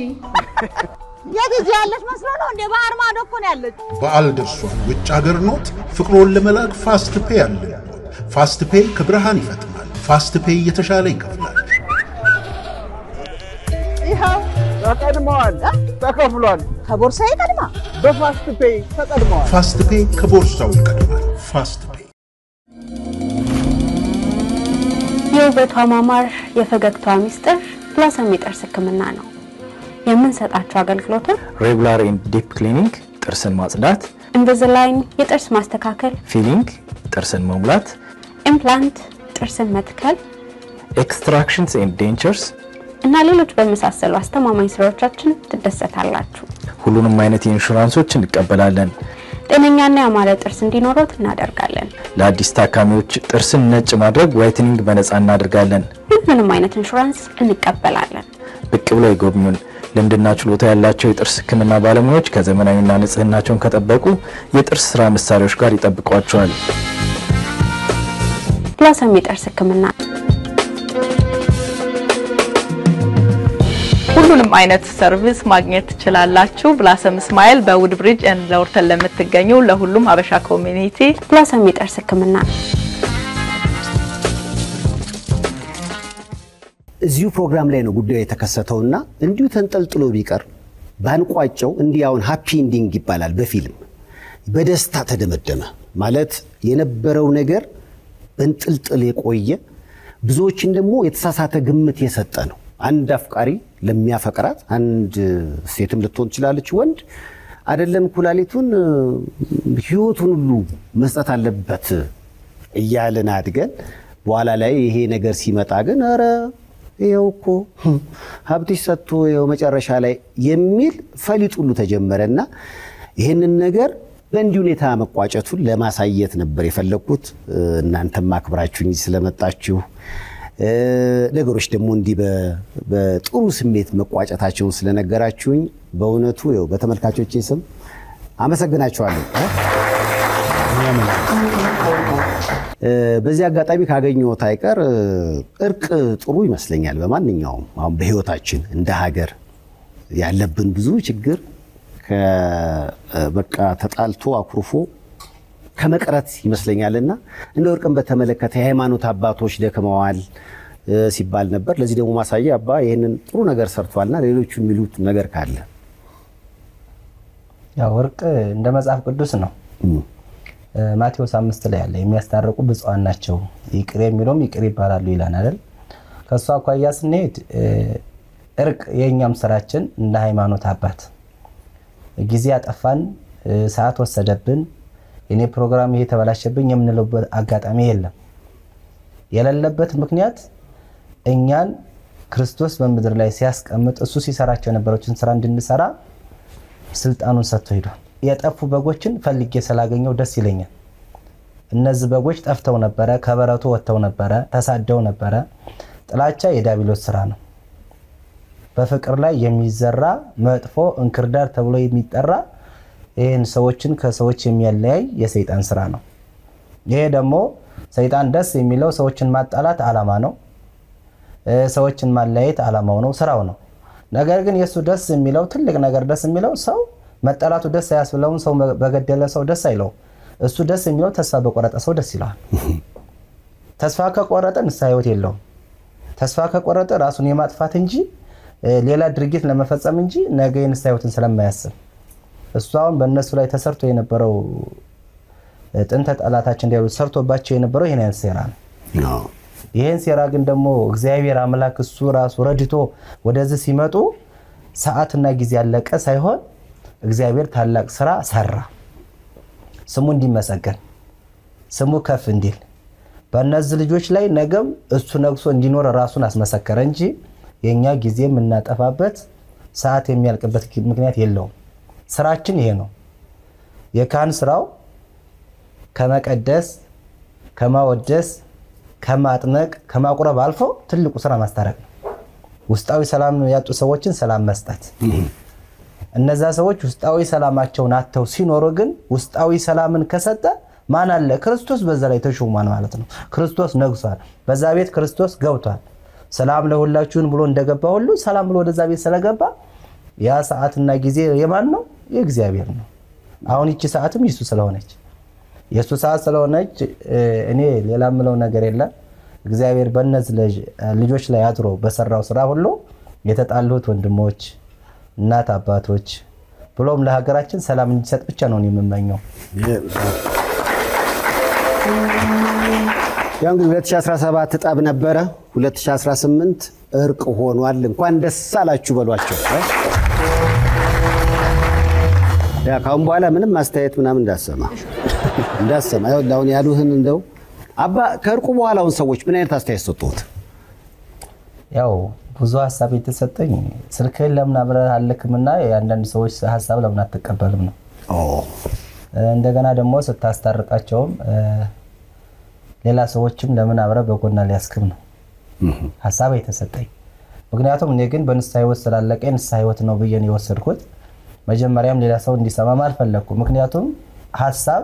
የጊዜ ያለሽ መስሎ ነው እንደ ባህር ማዶ እኮ ነው ያለች በዓል ደርሷል ውጭ ሀገር ኖት ፍቅሮን ለመላክ ፋስት ፔይ አለ ፋስት ፔይ ከብርሃን ይፈጥናል ፋስት ፔይ የተሻለ ይከፍላል ተቀድመዋል ተከፍሏል ከቦርሳዬ ቀድማ በፋስት ፔይ ተቀድመዋል ፋስት ፔይ ከቦርሳው ይቀድማል ፋስት ፔይ የውበቷ ማማር የፈገግቷ ሚስጥር ብላሰም የጥርስ ህክምና ነው የምንሰጣቸው አገልግሎቶች ሬጉላር ኤንድ ዲፕ ክሊኒንግ ጥርስን ማጽዳት ኢንቪዚላይን የጥርስ ማስተካከል ፊሊንግ ጥርስን መሙላት ኢምፕላንት ጥርስን መትከል ኤክስትራክሽንስ ኤንድ ዴንቸርስ እና ሌሎች በመሳሰሉ አስተማማኝ ስራዎቻችን ትደሰታላችሁ ሁሉንም አይነት ኢንሹራንሶች እንቀበላለን ጤነኛና ያማረ ጥርስ እንዲኖሮት እናደርጋለን ለአዲስ ታካሚዎች ጥርስን ነጭ ማድረግ ዋይትኒንግ በነፃ እናደርጋለን ሁሉንም አይነት ኢንሹራንስ እንቀበላለን ብቅ ብለው ይጎብኙን ልምድና ችሎታ ያላቸው የጥርስ ህክምና ባለሙያዎች ከዘመናዊና ንጽህናቸውን ከጠበቁ የጥርስ ስራ መሳሪያዎች ጋር ይጠብቋቸዋል ብላሰም የጥርስ ህክምና ሁሉንም አይነት ሰርቪስ ማግኘት ትችላላችሁ ብላሰም ስማይል በውድ ብሪጅ ኤንድ ለወርተን ለምትገኙ ለሁሉም አበሻ ኮሚኒቲ ብላሰም የጥርስ ህክምና እዚሁ ፕሮግራም ላይ ነው ጉዳዩ የተከሰተውና እንዲሁ ተንጠልጥሎ ቢቀር ባንቋጨው እንዲያውን ሃፒ ኢንዲንግ ይባላል በፊልም በደስታ ተደመደመ ማለት የነበረው ነገር በንጥልጥል የቆየ ብዙዎችን ደግሞ የተሳሳተ ግምት የሰጠ ነው አንድ አፍቃሪ ለሚያፈቅራት አንድ ሴትም ልትሆን ትችላለች ወንድ አይደለም ኩላሊቱን ህይወቱን ሁሉ መስጠት አለበት እያለን አድገን በኋላ ላይ ይሄ ነገር ሲመጣ ግን አረ ይሄውኮ ሀብትሽ ሰጥቶ ይሄው መጨረሻ ላይ የሚል ፈሊጥ ሁሉ ተጀመረና ይሄንን ነገር በእንዲህ ሁኔታ መቋጨቱን ለማሳየት ነበር የፈለኩት እናንተም አክብራችሁኝ ስለመጣችሁ ነገሮች ደግሞ እንዲህ በጥሩ ስሜት መቋጨታቸውን ስለነገራችሁኝ በእውነቱ ይኸው በተመልካቾቼ ስም አመሰግናችኋለሁ በዚህ አጋጣሚ ካገኘሁት አይቀር እርቅ ጥሩ ይመስለኛል በማንኛውም አሁን በህይወታችን እንደ ሀገር ያለብን ብዙ ችግር በቃ ተጣልቶ አኩርፎ ከመቅረት ይመስለኛልና እንደ እርቅን በተመለከተ የሃይማኖት አባቶች ደከመዋል ሲባል ነበር ለዚህ ደግሞ ማሳያ አባ ይሄንን ጥሩ ነገር ሰርቷልና ሌሎቹ የሚሉት ነገር ካለ ያው እርቅ እንደ መጽሐፍ ቅዱስ ነው ማቴዎስ 5 ላይ ያለ የሚያስታርቁ ብፁዓን ናቸው ይቅር የሚሉም ይቅር ይባላሉ ይላል አይደል ከሷ አኳያ ስንሄድ እርቅ የኛም ስራችን እንደ ሃይማኖት አባት ጊዜ ያጠፋን ሰዓት ወሰደብን የኔ ፕሮግራም ይሄ ተበላሸብኝ የምንለበት አጋጣሚ የለም የሌለበት ምክንያት እኛን ክርስቶስ በመድር ላይ ሲያስቀምጥ እሱ ሲሰራቸው የነበረውን ስራ እንድንሰራ ስልጣኑን ሰጥቶ ሄዷል የጠፉ በጎችን ፈልጌ ስላገኘው ደስ ይለኛል እነዚህ በጎች ጠፍተው ነበር ከበረቱ ወጥተው ነበር ተሳደው ነበር ጥላቻ የዳቢሎስ ስራ ነው በፍቅር ላይ የሚዘራ መጥፎ እንክርዳድ ተብሎ የሚጠራ ይሄን ሰዎችን ከሰዎች የሚያለያይ የሰይጣን ስራ ነው ይሄ ደግሞ ሰይጣን ደስ የሚለው ሰዎችን ማጣላት አላማ ነው ሰዎችን ማለያየት አላማው ነው ስራው ነው ነገር ግን የሱ ደስ የሚለው ትልቅ ነገር ደስ የሚለው ሰው መጣላቱ ደስ ያስብለውን ሰው በገደለ ሰው ደስ አይለው እሱ ደስ የሚለው ተስፋ በቆረጠ ሰው ደስ ይላል ተስፋ ከቆረጠ ንስሐት የለውም ተስፋ ከቆረጠ ራሱን የማጥፋት እንጂ ሌላ ድርጊት ለመፈጸም እንጂ ነገ ንስሐትን ስለማያስብ እሷውን በእነሱ ላይ ተሰርቶ የነበረው ጥንተ ጠላታችን እንዲያሉ ሰርቶባቸው የነበረው ይሄን ሴራ ነው ይሄን ሴራ ግን ደግሞ እግዚአብሔር አምላክ እሱ ራሱ ረድቶ ወደዚህ ሲመጡ ሰዓትና ጊዜ ያለቀ ሳይሆን እግዚአብሔር ታላቅ ስራ ሰራ ስሙ እንዲመሰገን ስሙ ከፍ እንዲል በእነዚህ ልጆች ላይ ነገም እሱ ነግሶ እንዲኖር ራሱን አስመሰከረ እንጂ የኛ ጊዜ የምናጠፋበት ሰዓት የሚያልቅበት ምክንያት የለውም ስራችን ይሄ ነው የካህን ስራው ከመቀደስ ከማወደስ ከማጥመቅ ከማቁረብ አልፎ ትልቁ ስራ ማስታረቅ ነው ውስጣዊ ሰላም ያጡ ሰዎችን ሰላም መስጠት እነዛ ሰዎች ውስጣዊ ሰላማቸውን አጥተው ሲኖሩ ግን ውስጣዊ ሰላምን ከሰጠ ማን አለ ክርስቶስ በዛ ላይ ተሾሟል ማለት ነው ክርስቶስ ነግሷል በዛ ቤት ክርስቶስ ገብቷል ሰላም ለሁላችሁን ብሎ እንደገባ ሁሉ ሰላም ብሎ ወደዛ ቤት ስለገባ ያ ሰዓትና ጊዜ የማን ነው የእግዚአብሔር ነው አሁን እቺ ሰዓትም ኢየሱስ ስለሆነች ኢየሱስ ሰዓት ስለሆነች እኔ ሌላ ምለው ነገር የለም እግዚአብሔር በእነዚህ ልጆች ላይ አድሮ በሰራው ስራ ሁሉ የተጣሉት ወንድሞች እናት አባቶች ብሎም ለሀገራችን ሰላም እንዲሰጥ ብቻ ነው የምመኘው። ያው እንግዲህ 2017 ጠብ ነበረ 2018 እርቅ ሆኗል እንኳን ደስ አላችሁ በሏቸው ያ ካሁን በኋላ ምንም ማስተያየት ምናምን እንዳሰማ ያው ያሉህን እንደው አባ ከእርቁ በኋላውን ሰዎች ምን አይነት አስተያየት ሰጡት ያው ብዙ ሐሳብ የተሰጠኝ ስልክህን ለምን አብረህ አልክምና የአንዳንድ ሰዎች ሐሳብ ለምን አትቀበልም ነው እንደገና ደግሞ ስታስታርቃቸውም ሌላ ሰዎችም ለምን አብረህ በጎና ሊያስክም ነው ሐሳብ የተሰጠኝ ምክንያቱም እኔ ግን በንስሐ ህይወት ስላለቀ ንስሐ ህይወት ነው ብዬ ነው የወሰድኩት መጀመሪያም ሌላ ሰው እንዲሰማም አልፈለኩም ምክንያቱም ሐሳብ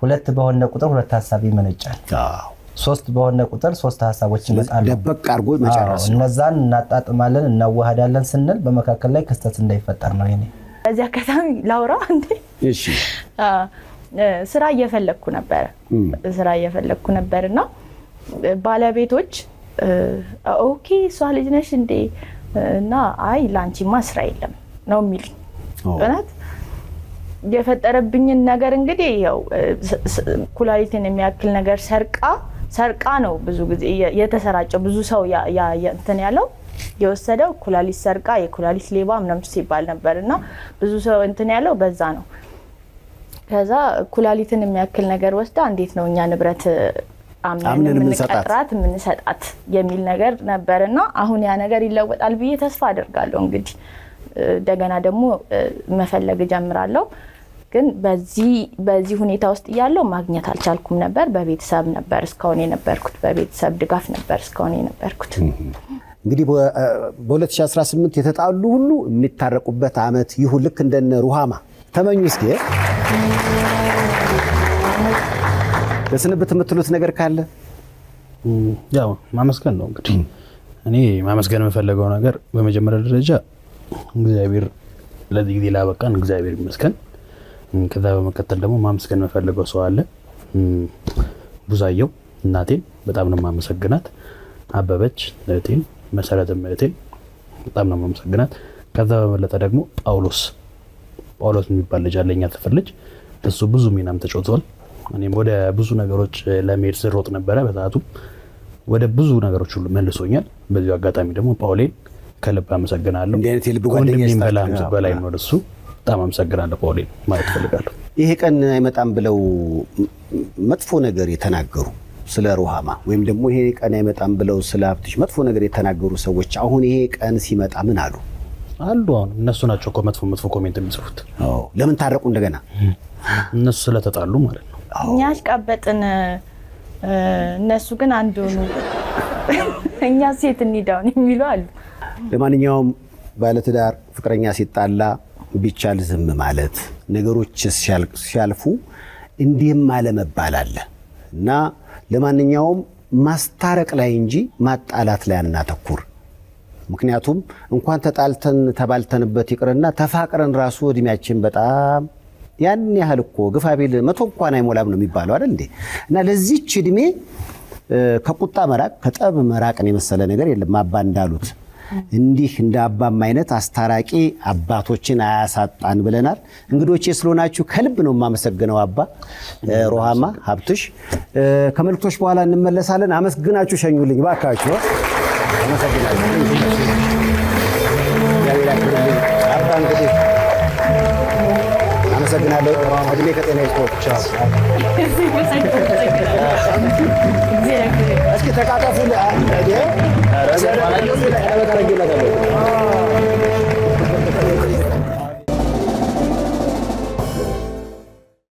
ሁለት በሆነ ቁጥር ሁለት ሐሳብ ይመነጫል ሶስት በሆነ ቁጥር ሶስት ሐሳቦች ይመጣሉ ደበቅ አርጎ መጨረስ እነዛን እናጣጥማለን እናዋሃዳለን ስንል በመካከል ላይ ክስተት እንዳይፈጠር ነው የኔ በዚያ ከተማ ላውራ እንዴ እሺ ስራ እየፈለኩ ነበርና ባለቤቶች ኦኬ ሷ ልጅ ነሽ እንዴ እና አይ ላንቺማ ስራ የለም ነው የሚሉኝ እውነት የፈጠረብኝን ነገር እንግዲህ ያው ኩላሊትን የሚያክል ነገር ሰርቃ ነው ብዙ ጊዜ የተሰራጨው ብዙ ሰው ያ እንትን ያለው የወሰደው ኩላሊት ሰርቃ የኩላሊት ሌባ ምናምን ሲባል ነበርና ብዙ ሰው እንትን ያለው በዛ ነው ከዛ ኩላሊትን የሚያክል ነገር ወስዳ እንዴት ነው እኛ ንብረት አምነን ምንሰጣት የሚል ነገር ነበርና አሁን ያ ነገር ይለወጣል ብዬ ተስፋ አደርጋለሁ እንግዲህ ደገና ደግሞ መፈለግ ጀምራለሁ ግን በዚህ ሁኔታ ውስጥ ያለው ማግኘት አልቻልኩም ነበር በቤተሰብ ነበር እስካሁን የነበርኩት በቤተሰብ ድጋፍ ነበር እስካሁን የነበርኩት እንግዲህ በ2018 የተጣሉ ሁሉ የሚታረቁበት አመት ይሁን ልክ እንደነ ሩሃማ ተመኙ እስኪ ለስንብት የምትሉት ነገር ካለ ያው ማመስገን ነው እንግዲህ እኔ ማመስገን የምፈልገው ነገር በመጀመሪያ ደረጃ እግዚአብሔር ለዚህ ጊዜ ላበቃን እግዚአብሔር ይመስገን ከዛ በመከተል ደግሞ ማመስገን የምፈልገው ሰው አለ ቡዛየው እናቴን በጣም ነው ማመሰግናት አበበች እህቴን መሰረትም እህቴን በጣም ነው ማመሰግናት ከዛ በመለጠ ደግሞ ጳውሎስ የሚባል ልጅ አለኛ ተፈልጅ እሱ ብዙ ሚናም ተጫውቷል እኔም ወደ ብዙ ነገሮች ለመሄድ ስሮጥ ነበረ በዛቱ ወደ ብዙ ነገሮች ሁሉ መልሶኛል በዚህ አጋጣሚ ደግሞ ጳውሌን ከልብ አመሰግናለሁ እንዴ አይነት የልብ ጓደኛዬ በላይ ነው እሱ በጣም አመሰግናለሁ ጳውሌን ማለት ፈልጋለሁ ይሄ ቀን አይመጣም ብለው መጥፎ ነገር የተናገሩ ስለ ሩሃማ ወይም ደግሞ ይሄ ቀን አይመጣም ብለው ስለ ሀብትሽ መጥፎ ነገር የተናገሩ ሰዎች አሁን ይሄ ቀን ሲመጣ ምን አሉ አሁን እነሱ ናቸው እኮ መጥፎ ኮሜንት የሚጽፉት ለምን ታረቁ እንደገና እነሱ ስለተጣሉ ማለት ነው እኛሽ ቀበጥን እነሱ ግን አንዱ ነው እኛ ሴት እንዲዳውን የሚሉ አሉ ለማንኛውም ባለትዳር ፍቅረኛ ሲጣላ ቢቻል ዝም ማለት ነገሮች ሲያልፉ እንዲህም አለመባል አለ እና ለማንኛውም ማስታረቅ ላይ እንጂ ማጣላት ላይ አናተኩር ምክንያቱም እንኳን ተባልተንበት ይቅርና ተፋቅረን ራሱ እድሜያችን በጣም ያን ያህል እኮ ግፋቢል 100 እንኳን አይሞላም ነው የሚባለው አይደል እንዴ እና ለዚህች እድሜ ከቁጣ መራቅ ከጠብ መራቅን የመሰለ ነገር የለም አባ እንዳሉት እንዲህ እንደ አባም አይነት አስታራቂ አባቶችን አያሳጣን ብለናል እንግዶቼ ስለሆናችሁ ከልብ ነው ማመሰግነው አባ ሩሃማ ሀብትሽ ከመልክቶች በኋላ እንመለሳለን አመስግናችሁ ሸኙልኝ ባካችሁ አመሰግናለሁ አባ እንግዲህ አመሰግናለሁ እድሜ ከጤና ይስጥዎት እስኪ ተቃቀፉ